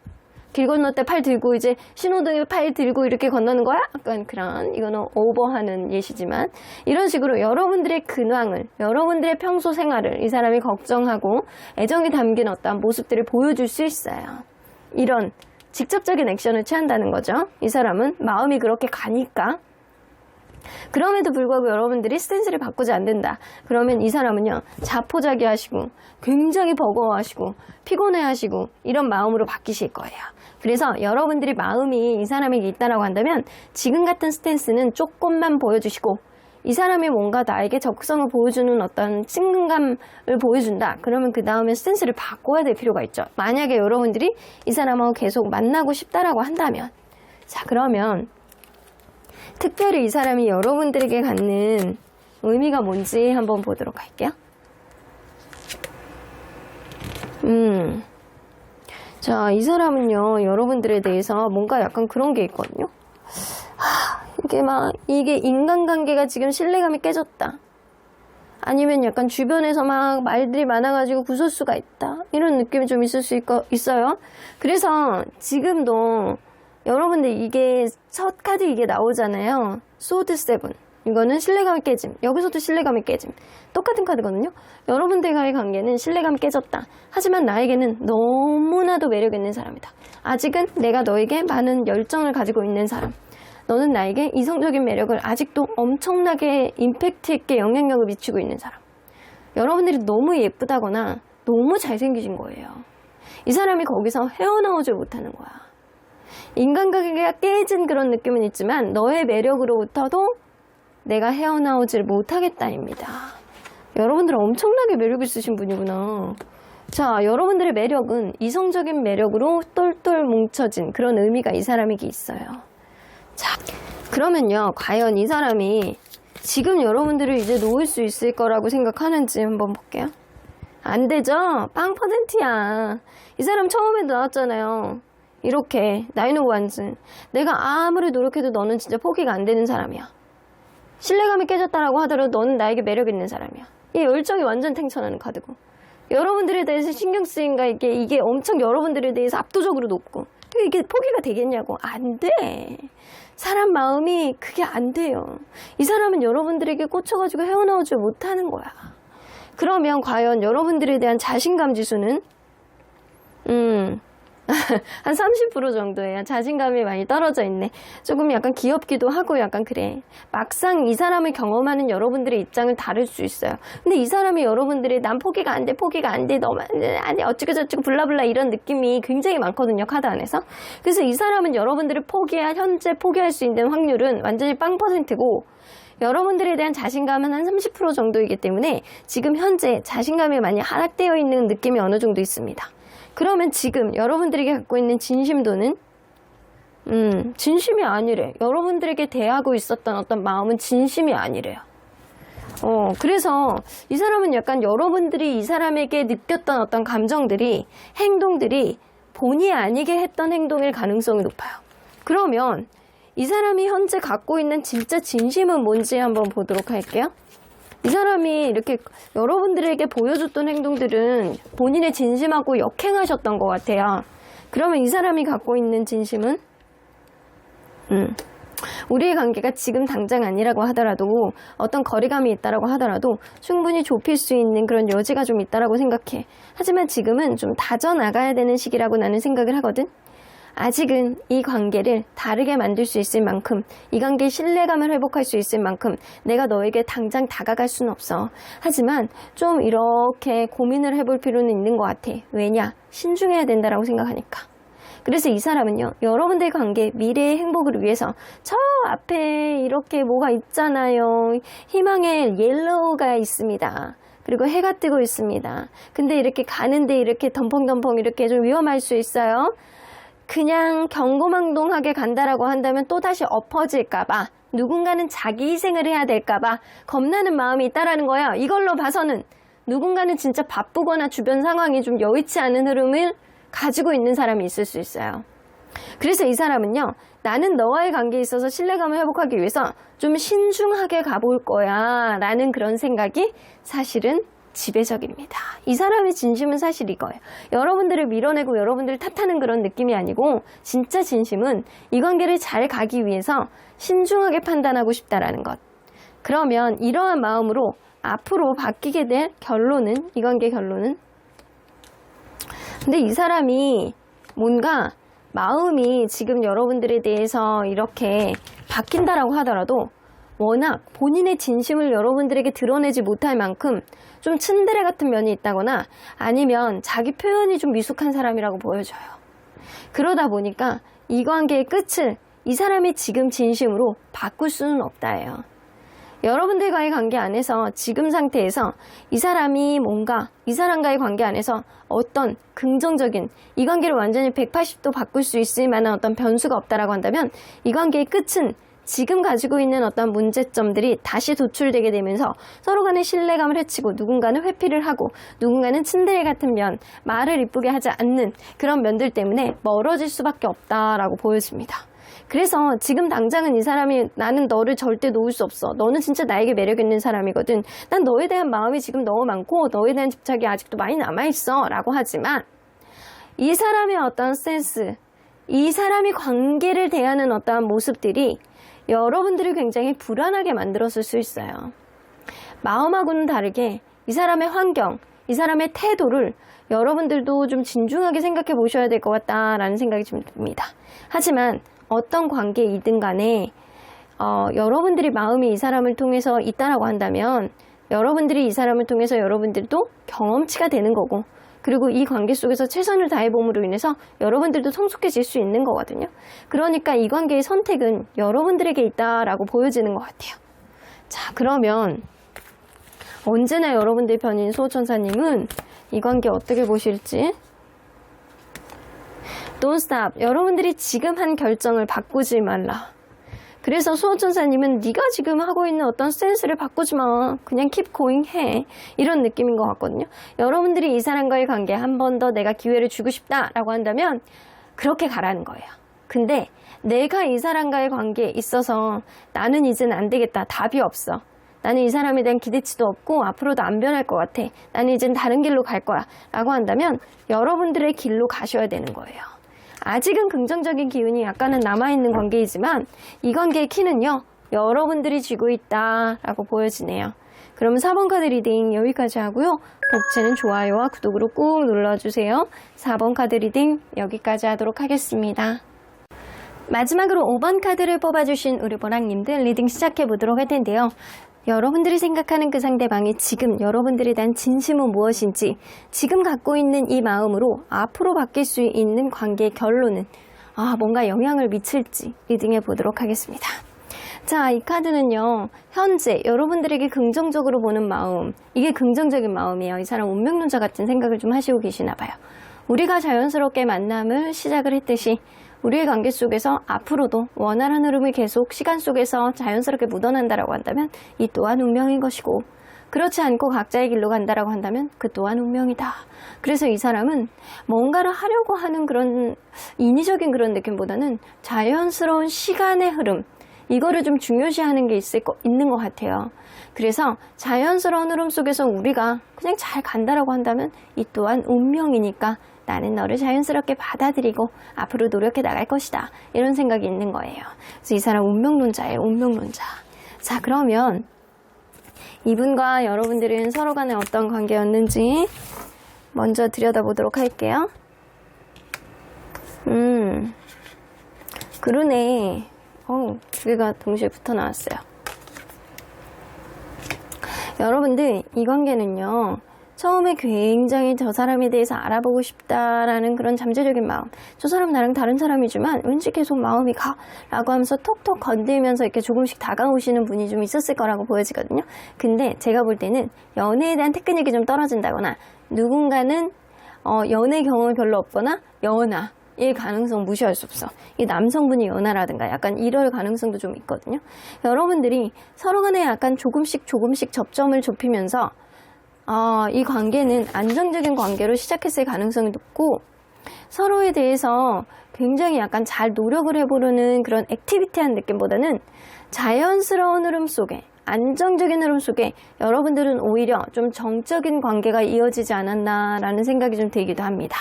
길 건널 때 팔 들고 이제 신호등에 팔 들고 이렇게 건너는 거야? 약간 그런, 이거는 오버하는 예시지만, 이런 식으로 여러분들의 근황을, 여러분들의 평소 생활을 이 사람이 걱정하고 애정이 담긴 어떤 모습들을 보여줄 수 있어요. 이런 직접적인 액션을 취한다는 거죠. 이 사람은 마음이 그렇게 가니까. 그럼에도 불구하고 여러분들이 스탠스를 바꾸지 않는다. 그러면 이 사람은요, 자포자기하시고 굉장히 버거워하시고 피곤해하시고 이런 마음으로 바뀌실 거예요. 그래서 여러분들이 마음이 이 사람에게 있다라고 한다면 지금 같은 스탠스는 조금만 보여주시고, 이 사람이 뭔가 나에게 적성을 보여주는 어떤 친근감을 보여준다. 그러면 그 다음에 스탠스를 바꿔야 될 필요가 있죠. 만약에 여러분들이 이 사람하고 계속 만나고 싶다라고 한다면, 자, 그러면 특별히 이 사람이 여러분들에게 갖는 의미가 뭔지 한번 보도록 할게요. 자, 이 사람은요, 여러분들에 대해서 뭔가 약간 그런 게 있거든요. 이게 인간관계가 지금 신뢰감이 깨졌다. 아니면 약간 주변에서 막 말들이 많아가지고 구설수가 있다. 이런 느낌이 좀 있을 수 있어요. 그래서 지금도 여러분들 이게 첫 카드 이게 나오잖아요. 소드 세븐. 이거는 신뢰감이 깨짐. 여기서도 신뢰감이 깨짐. 똑같은 카드거든요. 여러분들과의 관계는 신뢰감이 깨졌다. 하지만 나에게는 너무나도 매력 있는 사람이다. 아직은 내가 너에게 많은 열정을 가지고 있는 사람. 너는 나에게 이성적인 매력을 아직도 엄청나게 임팩트 있게 영향력을 미치고 있는 사람. 여러분들이 너무 예쁘다거나 너무 잘생기신 거예요. 이 사람이 거기서 헤어나오질 못하는 거야. 인간관계가 깨진 그런 느낌은 있지만 너의 매력으로부터도 내가 헤어나오질 못하겠다입니다. 여러분들 엄청나게 매력 있으신 분이구나. 자, 여러분들의 매력은 이성적인 매력으로 똘똘 뭉쳐진 그런 의미가 이 사람에게 있어요. 자, 그러면요, 과연 이 사람이 지금 여러분들을 이제 놓을 수 있을 거라고 생각하는지 한번 볼게요. 안 되죠? 0%야. 이 사람 처음에도 나왔잖아요. 이렇게 나인 오브 완즈. 내가 아무리 노력해도 너는 진짜 포기가 안 되는 사람이야. 신뢰감이 깨졌다라고 하더라도 너는 나에게 매력 있는 사람이야. 이 열정이 완전 탱천하는 카드고, 여러분들에 대해서 신경 쓰인가, 이게 엄청 여러분들에 대해서 압도적으로 높고, 이게 포기가 되겠냐고. 안 돼. 사람 마음이 그게 안 돼요. 이 사람은 여러분들에게 꽂혀가지고 헤어나오지 못하는 거야. 그러면 과연 여러분들에 대한 자신감 지수는 한 30% 정도예요. 자신감이 많이 떨어져 있네. 조금 약간 귀엽기도 하고 약간 그래. 막상 이 사람을 경험하는 여러분들의 입장을 다를 수 있어요. 근데 이 사람이 여러분들의 난 포기가 안 돼, 포기가 안 돼, 너만 아니 어쩌고 저쩌고 블라블라 이런 느낌이 굉장히 많거든요, 카드 안에서. 그래서 이 사람은 여러분들을 현재 포기할 수 있는 확률은 완전히 0%고, 여러분들에 대한 자신감은 한 30% 정도이기 때문에 지금 현재 자신감이 많이 하락되어 있는 느낌이 어느 정도 있습니다. 그러면 지금 여러분들에게 갖고 있는 진심도는 진심이 아니래. 여러분들에게 대하고 있었던 어떤 마음은 진심이 아니래요. 그래서 이 사람은 약간 여러분들이 이 사람에게 느꼈던 어떤 감정들이, 행동들이 본의 아니게 했던 행동일 가능성이 높아요. 그러면 이 사람이 현재 갖고 있는 진짜 진심은 뭔지 한번 보도록 할게요. 이 사람이 이렇게 여러분들에게 보여줬던 행동들은 본인의 진심하고 역행하셨던 것 같아요. 그러면 이 사람이 갖고 있는 진심은? 우리의 관계가 지금 당장 아니라고 하더라도 어떤 거리감이 있다라고 하더라도 충분히 좁힐 수 있는 그런 여지가 좀 있다라고 생각해. 하지만 지금은 좀 다져나가야 되는 시기라고 나는 생각을 하거든. 아직은 이 관계를 다르게 만들 수 있을 만큼, 이 관계의 신뢰감을 회복할 수 있을 만큼 내가 너에게 당장 다가갈 수는 없어. 하지만 좀 이렇게 고민을 해볼 필요는 있는 것 같아. 왜냐? 신중해야 된다라고 생각하니까. 그래서 이 사람은요, 여러분들의 관계, 미래의 행복을 위해서 저 앞에 이렇게 뭐가 있잖아요. 희망의 옐로우가 있습니다. 그리고 해가 뜨고 있습니다. 근데 이렇게 가는데 이렇게 덤펑덤펑 이렇게 좀 위험할 수 있어요. 그냥 경고망동하게 간다라고 한다면 또다시 엎어질까봐, 누군가는 자기 희생을 해야 될까봐 겁나는 마음이 있다라는 거야. 이걸로 봐서는 누군가는 진짜 바쁘거나 주변 상황이 좀 여의치 않은 흐름을 가지고 있는 사람이 있을 수 있어요. 그래서 이 사람은요, 나는 너와의 관계에 있어서 신뢰감을 회복하기 위해서 좀 신중하게 가볼 거야 라는 그런 생각이 사실은 지배적입니다. 이 사람의 진심은 사실 이거예요. 여러분들을 밀어내고 여러분들을 탓하는 그런 느낌이 아니고, 진짜 진심은 이 관계를 잘 가기 위해서 신중하게 판단하고 싶다라는 것. 그러면 이러한 마음으로 앞으로 바뀌게 될 결론은, 이 관계 결론은, 근데 이 사람이 뭔가 마음이 지금 여러분들에 대해서 이렇게 바뀐다라고 하더라도 워낙 본인의 진심을 여러분들에게 드러내지 못할 만큼 좀 츤데레 같은 면이 있다거나 아니면 자기 표현이 좀 미숙한 사람이라고 보여져요. 그러다 보니까 이 관계의 끝을 이 사람이 지금 진심으로 바꿀 수는 없다예요. 여러분들과의 관계 안에서 지금 상태에서 이 사람이 뭔가 이 사람과의 관계 안에서 어떤 긍정적인, 이 관계를 완전히 180도 바꿀 수 있을 만한 어떤 변수가 없다라고 한다면 이 관계의 끝은 지금 가지고 있는 어떤 문제점들이 다시 도출되게 되면서 서로 간의 신뢰감을 해치고 누군가는 회피를 하고 누군가는 츤데레 같은 면, 말을 이쁘게 하지 않는 그런 면들 때문에 멀어질 수밖에 없다라고 보여집니다. 그래서 지금 당장은 이 사람이 나는 너를 절대 놓을 수 없어. 너는 진짜 나에게 매력 있는 사람이거든. 난 너에 대한 마음이 지금 너무 많고 너에 대한 집착이 아직도 많이 남아있어 라고 하지만 이 사람의 어떤 센스, 이 사람이 관계를 대하는 어떠한 모습들이 여러분들을 굉장히 불안하게 만들었을 수 있어요. 마음하고는 다르게 이 사람의 환경, 이 사람의 태도를 여러분들도 좀 진중하게 생각해 보셔야 될 것 같다라는 생각이 좀 듭니다. 하지만 어떤 관계이든 간에 여러분들이 마음이 이 사람을 통해서 있다라고 한다면 여러분들이 이 사람을 통해서 여러분들도 경험치가 되는 거고, 그리고 이 관계 속에서 최선을 다해봄으로 인해서 여러분들도 성숙해질 수 있는 거거든요. 그러니까 이 관계의 선택은 여러분들에게 있다라고 보여지는 것 같아요. 자, 그러면 언제나 여러분들 편인 수호천사님은 이 관계 어떻게 보실지. Don't stop. 여러분들이 지금 한 결정을 바꾸지 말라. 그래서 수호천사님은 네가 지금 하고 있는 어떤 스탠스를 바꾸지 마. 그냥 keep going 해. 이런 느낌인 것 같거든요. 여러분들이 이 사람과의 관계 한 번 더 내가 기회를 주고 싶다라고 한다면 그렇게 가라는 거예요. 근데 내가 이 사람과의 관계에 있어서 나는 이제는 안 되겠다. 답이 없어. 나는 이 사람에 대한 기대치도 없고 앞으로도 안 변할 것 같아. 나는 이젠 다른 길로 갈 거야. 라고 한다면 여러분들의 길로 가셔야 되는 거예요. 아직은 긍정적인 기운이 약간은 남아있는 관계이지만 이 관계의 키는요, 여러분들이 쥐고 있다라고 보여지네요. 그럼 4번 카드 리딩 여기까지 하고요. 복채는 좋아요와 구독으로 꾹 눌러주세요. 4번 카드 리딩 여기까지 하도록 하겠습니다. 마지막으로 5번 카드를 뽑아주신 우리 보랑님들 리딩 시작해 보도록 할 텐데요. 여러분들이 생각하는 그 상대방이 지금 여러분들에 대한 진심은 무엇인지, 지금 갖고 있는 이 마음으로 앞으로 바뀔 수 있는 관계의 결론은 뭔가 영향을 미칠지 리딩해 보도록 하겠습니다. 자, 이 카드는요, 현재 여러분들에게 긍정적으로 보는 마음, 이게 긍정적인 마음이에요. 이 사람 운명론자 같은 생각을 좀 하시고 계시나 봐요. 우리가 자연스럽게 만남을 시작을 했듯이 우리의 관계 속에서 앞으로도 원활한 흐름이 계속 시간 속에서 자연스럽게 묻어난다라고 한다면 이 또한 운명인 것이고, 그렇지 않고 각자의 길로 간다라고 한다면 그 또한 운명이다. 그래서 이 사람은 뭔가를 하려고 하는 그런 인위적인 그런 느낌보다는 자연스러운 시간의 흐름, 이거를 좀 중요시하는 게 있는 것 같아요. 그래서 자연스러운 흐름 속에서 우리가 그냥 잘 간다라고 한다면 이 또한 운명이니까 나는 너를 자연스럽게 받아들이고 앞으로 노력해 나갈 것이다. 이런 생각이 있는 거예요. 그래서 이 사람 운명론자예요. 운명론자. 자, 그러면 이분과 여러분들은 서로 간에 어떤 관계였는지 먼저 들여다보도록 할게요. 그러네. 두 개가 동시에 붙어 나왔어요. 여러분들, 이 관계는요, 처음에 굉장히 저 사람에 대해서 알아보고 싶다라는 그런 잠재적인 마음, 저 사람 나랑 다른 사람이지만 왠지 계속 마음이 가 라고 하면서 톡톡 건들면서 이렇게 조금씩 다가오시는 분이 좀 있었을 거라고 보여지거든요. 근데 제가 볼 때는 연애에 대한 테크닉이 좀 떨어진다거나 누군가는 연애 경험이 별로 없거나 연하의 가능성 무시할 수 없어. 이 남성분이 연하라든가 약간 이럴 가능성도 좀 있거든요. 여러분들이 서로 간에 약간 조금씩 접점을 좁히면서 이 관계는 안정적인 관계로 시작했을 가능성이 높고 서로에 대해서 굉장히 약간 잘 노력을 해보려는 그런 액티비티한 느낌보다는 자연스러운 흐름 속에 안정적인 흐름 속에 여러분들은 오히려 좀 정적인 관계가 이어지지 않았나라는 생각이 좀 들기도 합니다.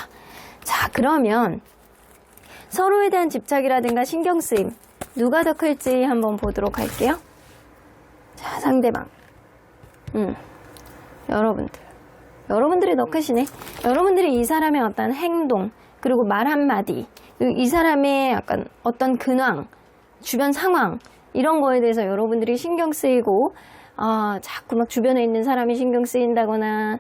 자, 그러면 서로에 대한 집착이라든가 신경쓰임 누가 더 클지 한번 보도록 할게요. 자, 상대방. 여러분들이 더 크시네. 여러분들이 이 사람의 어떤 행동, 그리고 말 한마디, 그리고 이 사람의 약간 어떤 근황, 주변 상황, 이런 거에 대해서 여러분들이 신경 쓰이고, 자꾸 막 주변에 있는 사람이 신경 쓰인다거나,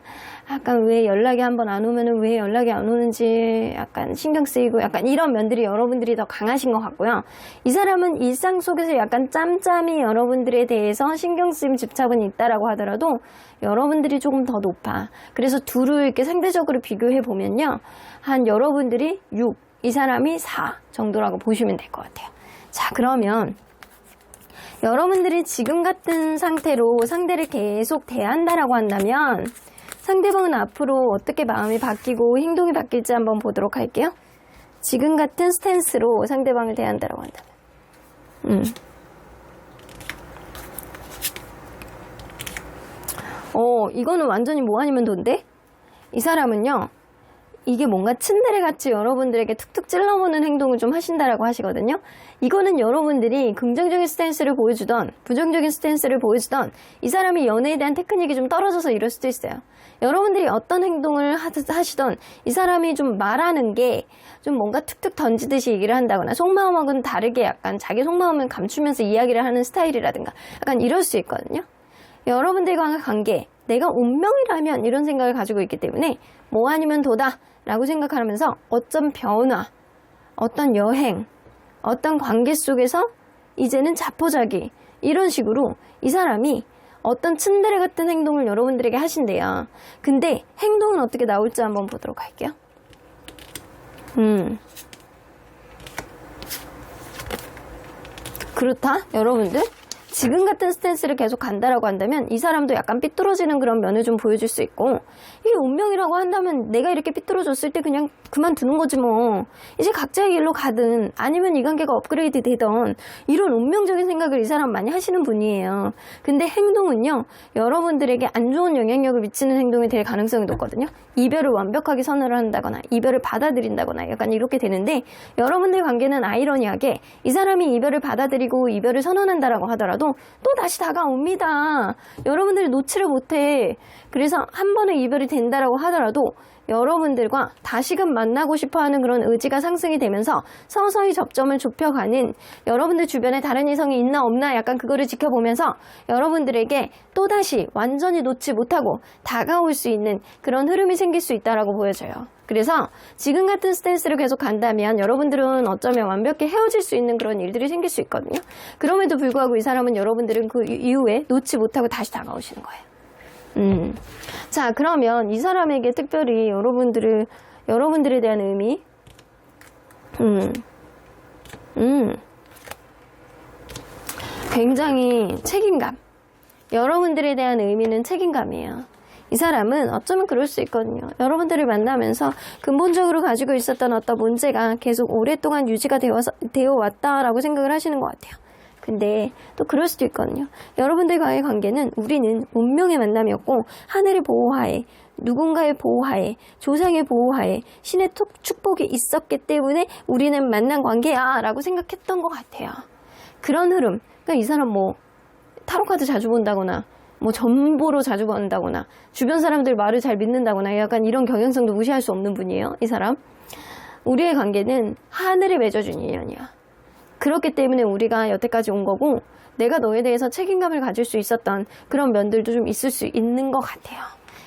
약간 왜 연락이 한번 안 오면은 왜 연락이 안 오는지 약간 신경 쓰이고, 약간 이런 면들이 여러분들이 더 강하신 것 같고요. 이 사람은 일상 속에서 약간 짬짬이 여러분들에 대해서 신경 쓰임 집착은 있다라고 하더라도 여러분들이 조금 더 높아. 그래서 둘을 이렇게 상대적으로 비교해 보면요. 한 여러분들이 6, 이 사람이 4 정도라고 보시면 될 것 같아요. 자, 그러면 여러분들이 지금 같은 상태로 상대를 계속 대한다라고 한다면 상대방은 앞으로 어떻게 마음이 바뀌고 행동이 바뀔지 한번 보도록 할게요. 지금 같은 스탠스로 상대방을 대한다라고 한다면. 이거는 완전히 뭐 아니면 돈데? 이 사람은요, 이게 뭔가 츤데레같이 여러분들에게 툭툭 찔러보는 행동을 좀 하신다라고 하시거든요. 이거는 여러분들이 긍정적인 스탠스를 보여주던 부정적인 스탠스를 보여주던 이 사람이 연애에 대한 테크닉이 좀 떨어져서 이럴 수도 있어요. 여러분들이 어떤 행동을 하시던 이 사람이 좀 말하는 게 좀 뭔가 툭툭 던지듯이 얘기를 한다거나 속마음하고는 다르게 약간 자기 속마음을 감추면서 이야기를 하는 스타일이라든가 약간 이럴 수 있거든요. 여러분들과의 관계, 내가 운명이라면 이런 생각을 가지고 있기 때문에 뭐 아니면 도다 라고 생각하면서 어떤 변화, 어떤 여행, 어떤 관계 속에서 이제는 자포자기 이런 식으로 이 사람이 어떤 츤데레 같은 행동을 여러분들에게 하신대요. 근데 행동은 어떻게 나올지 한번 보도록 할게요. 그렇다? 여러분들? 지금 같은 스탠스를 계속 간다라고 한다면 이 사람도 약간 삐뚤어지는 그런 면을 좀 보여줄 수 있고, 이게 운명이라고 한다면 내가 이렇게 삐뚤어졌을 때 그냥 그만두는 거지 뭐. 이제 각자의 길로 가든 아니면 이 관계가 업그레이드 되던 이런 운명적인 생각을 이 사람 많이 하시는 분이에요. 근데 행동은요, 여러분들에게 안 좋은 영향력을 미치는 행동이 될 가능성이 높거든요. 이별을 완벽하게 선언을 한다거나 이별을 받아들인다거나 약간 이렇게 되는데, 여러분들 관계는 아이러니하게 이 사람이 이별을 받아들이고 이별을 선언한다라고 하더라도 또 다시 다가옵니다. 여러분들이 놓지를 못해. 그래서 한 번에 이별이 된다라고 하더라도 여러분들과 다시금 만나고 싶어하는 그런 의지가 상승이 되면서 서서히 접점을 좁혀가는, 여러분들 주변에 다른 이성이 있나 없나 약간 그거를 지켜보면서 여러분들에게 또다시 완전히 놓지 못하고 다가올 수 있는 그런 흐름이 생길 수 있다라고 보여져요. 그래서 지금 같은 스탠스를 계속 간다면 여러분들은 어쩌면 완벽히 헤어질 수 있는 그런 일들이 생길 수 있거든요. 그럼에도 불구하고 이 사람은 여러분들은 그 이후에 놓지 못하고 다시 다가오시는 거예요. 자, 그러면 이 사람에게 특별히 여러분들에 대한 의미, 굉장히 책임감, 여러분들에 대한 의미는 책임감이에요. 이 사람은 어쩌면 그럴 수 있거든요. 여러분들을 만나면서 근본적으로 가지고 있었던 어떤 문제가 계속 오랫동안 유지가 되어 왔다라고 생각을 하시는 것 같아요. 근데 또 그럴 수도 있거든요. 여러분들과의 관계는 우리는 운명의 만남이었고 하늘의 보호하에, 누군가의 보호하에, 조상의 보호하에 신의 축복이 있었기 때문에 우리는 만난 관계야 라고 생각했던 것 같아요. 그런 흐름. 그러니까 이 사람 뭐 타로카드 자주 본다거나 뭐 전보로 자주 본다거나 주변 사람들 말을 잘 믿는다거나 약간 이런 경향성도 무시할 수 없는 분이에요. 이 사람. 우리의 관계는 하늘이 맺어준 인연이야. 그렇기 때문에 우리가 여태까지 온 거고 내가 너에 대해서 책임감을 가질 수 있었던 그런 면들도 좀 있을 수 있는 것 같아요.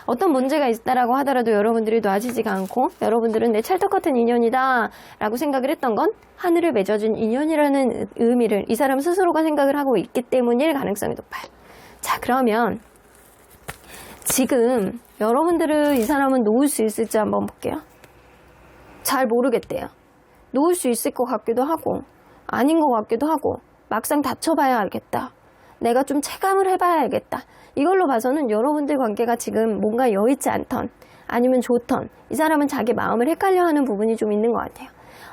어떤 문제가 있다라고 하더라도 여러분들이 놔지지가 않고 여러분들은 내 찰떡 같은 인연이다 라고 생각을 했던 건 하늘을 맺어준 인연이라는 의미를 이 사람 스스로가 생각을 하고 있기 때문일 가능성이 높아요. 자, 그러면 지금 여러분들을 이 사람은 놓을 수 있을지 한번 볼게요. 잘 모르겠대요. 놓을 수 있을 것 같기도 하고 아닌 것 같기도 하고 막상 다쳐봐야 알겠다. 내가 좀 체감을 해봐야 알겠다. 이걸로 봐서는 여러분들 관계가 지금 뭔가 여의치 않던 아니면 좋던 이 사람은 자기 마음을 헷갈려하는 부분이 좀 있는 것 같아요.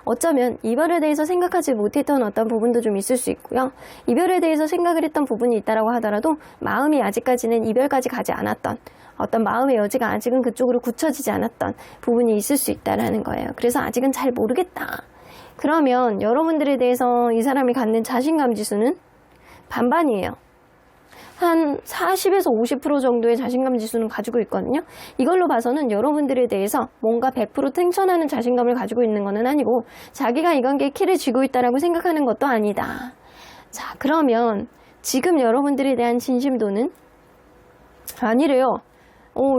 어쩌면 이별에 대해서 생각하지 못했던 어떤 부분도 좀 있을 수 있고요. 이별에 대해서 생각을 했던 부분이 있다라고 하더라도 마음이 아직까지는 이별까지 가지 않았던 어떤 마음의 여지가 아직은 그쪽으로 굳혀지지 않았던 부분이 있을 수 있다라는 거예요. 그래서 아직은 잘 모르겠다. 그러면 여러분들에 대해서 이 사람이 갖는 자신감 지수는 반반이에요. 한 40에서 50% 정도의 자신감 지수는 가지고 있거든요. 이걸로 봐서는 여러분들에 대해서 뭔가 100% 탱천하는 자신감을 가지고 있는 것은 아니고 자기가 이 관계에 키를 쥐고 있다라고 생각하는 것도 아니다. 자, 그러면 지금 여러분들에 대한 진심도는 아니래요.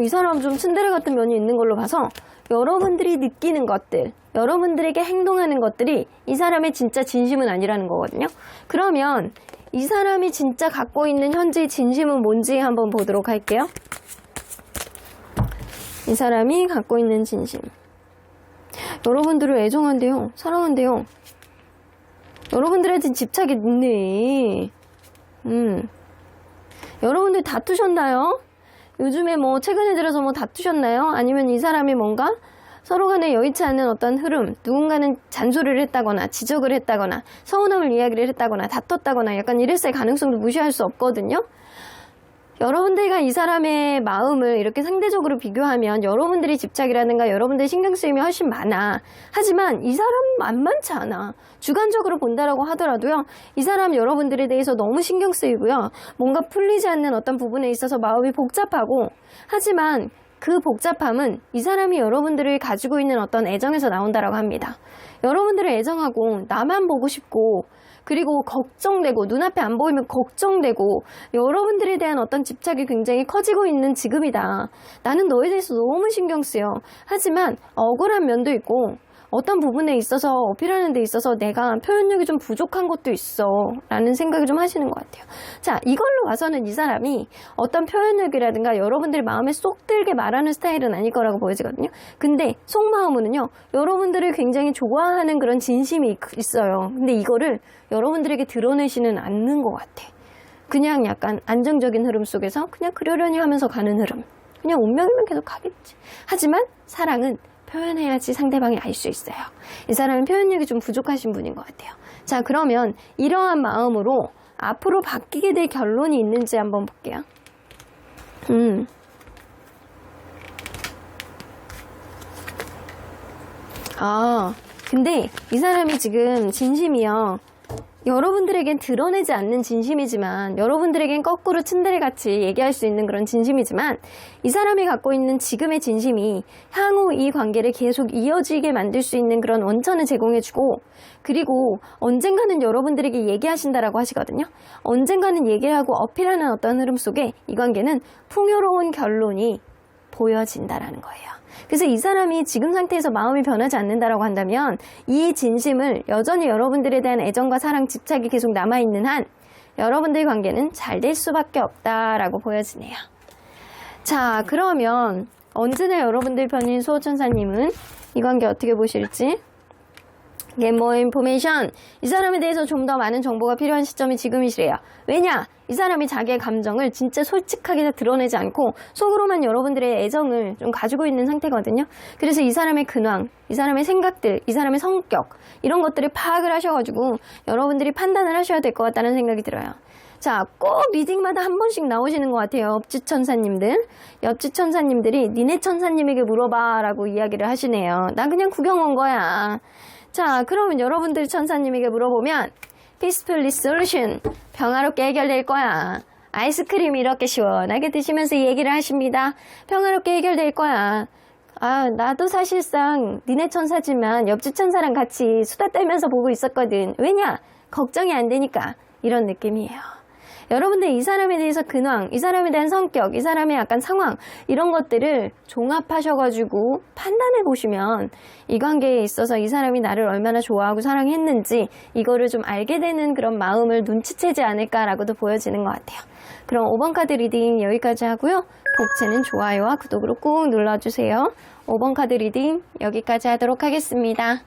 이 사람 좀 츤데레 같은 면이 있는 걸로 봐서 여러분들이 느끼는 것들, 여러분들에게 행동하는 것들이 이 사람의 진짜 진심은 아니라는 거거든요. 그러면 이 사람이 진짜 갖고 있는 현재의 진심은 뭔지 한번 보도록 할게요. 이 사람이 갖고 있는 진심. 여러분들을 애정한대요. 사랑한대요. 여러분들한테 집착이 있네. 여러분들 다투셨나요? 요즘에 뭐 최근에 들어서 뭐 다투셨나요? 아니면 이 사람이 뭔가 서로 간에 여의치 않는 어떤 흐름, 누군가는 잔소리를 했다거나 지적을 했다거나 서운함을 이야기를 했다거나 다퉜다거나 약간 이랬을 가능성도 무시할 수 없거든요. 여러분들과 이 사람의 마음을 이렇게 상대적으로 비교하면 여러분들이 집착이라든가 여러분들이 신경 쓰임이 훨씬 많아. 하지만 이 사람은 만만치 않아. 주관적으로 본다라고 하더라도요. 이 사람 여러분들에 대해서 너무 신경 쓰이고요. 뭔가 풀리지 않는 어떤 부분에 있어서 마음이 복잡하고 하지만 그 복잡함은 이 사람이 여러분들을 가지고 있는 어떤 애정에서 나온다라고 합니다. 여러분들을 애정하고 나만 보고 싶고 그리고 걱정되고 눈앞에 안 보이면 걱정되고 여러분들에 대한 어떤 집착이 굉장히 커지고 있는 지금이다. 나는 너에 대해서 너무 신경 쓰여. 하지만 억울한 면도 있고 어떤 부분에 있어서 어필하는 데 있어서 내가 표현력이 좀 부족한 것도 있어 라는 생각을 좀 하시는 것 같아요. 자, 이걸로 봐서는 이 사람이 어떤 표현력이라든가 여러분들 마음에 쏙 들게 말하는 스타일은 아닐 거라고 보여지거든요. 근데 속마음으로는요, 여러분들을 굉장히 좋아하는 그런 진심이 있어요. 근데 이거를 여러분들에게 드러내지는 않는 것 같아. 그냥 약간 안정적인 흐름 속에서 그냥 그러려니 하면서 가는 흐름. 그냥 운명이면 계속 가겠지. 하지만 사랑은 표현해야지 상대방이 알 수 있어요. 이 사람은 표현력이 좀 부족하신 분인 것 같아요. 자, 그러면 이러한 마음으로 앞으로 바뀌게 될 결론이 있는지 한번 볼게요. 근데 이 사람이 지금 진심이요. 여러분들에겐 드러내지 않는 진심이지만 여러분들에겐 거꾸로 츤데레같이 얘기할 수 있는 그런 진심이지만 이 사람이 갖고 있는 지금의 진심이 향후 이 관계를 계속 이어지게 만들 수 있는 그런 원천을 제공해주고 그리고 언젠가는 여러분들에게 얘기하신다라고 하시거든요. 언젠가는 얘기하고 어필하는 어떤 흐름 속에 이 관계는 풍요로운 결론이 보여진다라는 거예요. 그래서 이 사람이 지금 상태에서 마음이 변하지 않는다라고 한다면 이 진심을 여전히 여러분들에 대한 애정과 사랑, 집착이 계속 남아있는 한 여러분들의 관계는 잘 될 수밖에 없다라고 보여지네요. 자, 그러면 언제나 여러분들 편인 수호천사님은 이 관계 어떻게 보실지 Get more information. 이 사람에 대해서 좀 더 많은 정보가 필요한 시점이 지금이시래요. 왜냐? 이 사람이 자기의 감정을 진짜 솔직하게 드러내지 않고 속으로만 여러분들의 애정을 좀 가지고 있는 상태거든요. 그래서 이 사람의 근황, 이 사람의 생각들, 이 사람의 성격 이런 것들을 파악을 하셔가지고 여러분들이 판단을 하셔야 될 것 같다는 생각이 들어요. 자, 꼭 리딩마다 한 번씩 나오시는 것 같아요. 옆지천사님들. 옆지천사님들이 니네 천사님에게 물어봐 라고 이야기를 하시네요. 난 그냥 구경 온 거야. 자, 그러면 여러분들 천사님에게 물어보면 Peacefully solution. 평화롭게 해결될 거야. 아이스크림 이렇게 시원하게 드시면서 얘기를 하십니다. 평화롭게 해결될 거야. 아, 나도 사실상 니네 천사지만 옆집 천사랑 같이 수다 떨면서 보고 있었거든. 왜냐? 걱정이 안 되니까. 이런 느낌이에요. 여러분들 이 사람에 대해서 근황, 이 사람에 대한 성격, 이 사람의 약간 상황 이런 것들을 종합하셔가지고 판단해 보시면 이 관계에 있어서 이 사람이 나를 얼마나 좋아하고 사랑했는지 이거를 좀 알게 되는 그런 마음을 눈치채지 않을까라고도 보여지는 것 같아요. 그럼 5번 카드 리딩 여기까지 하고요. 복채는 좋아요와 구독으로 꾹 눌러주세요. 5번 카드 리딩 여기까지 하도록 하겠습니다.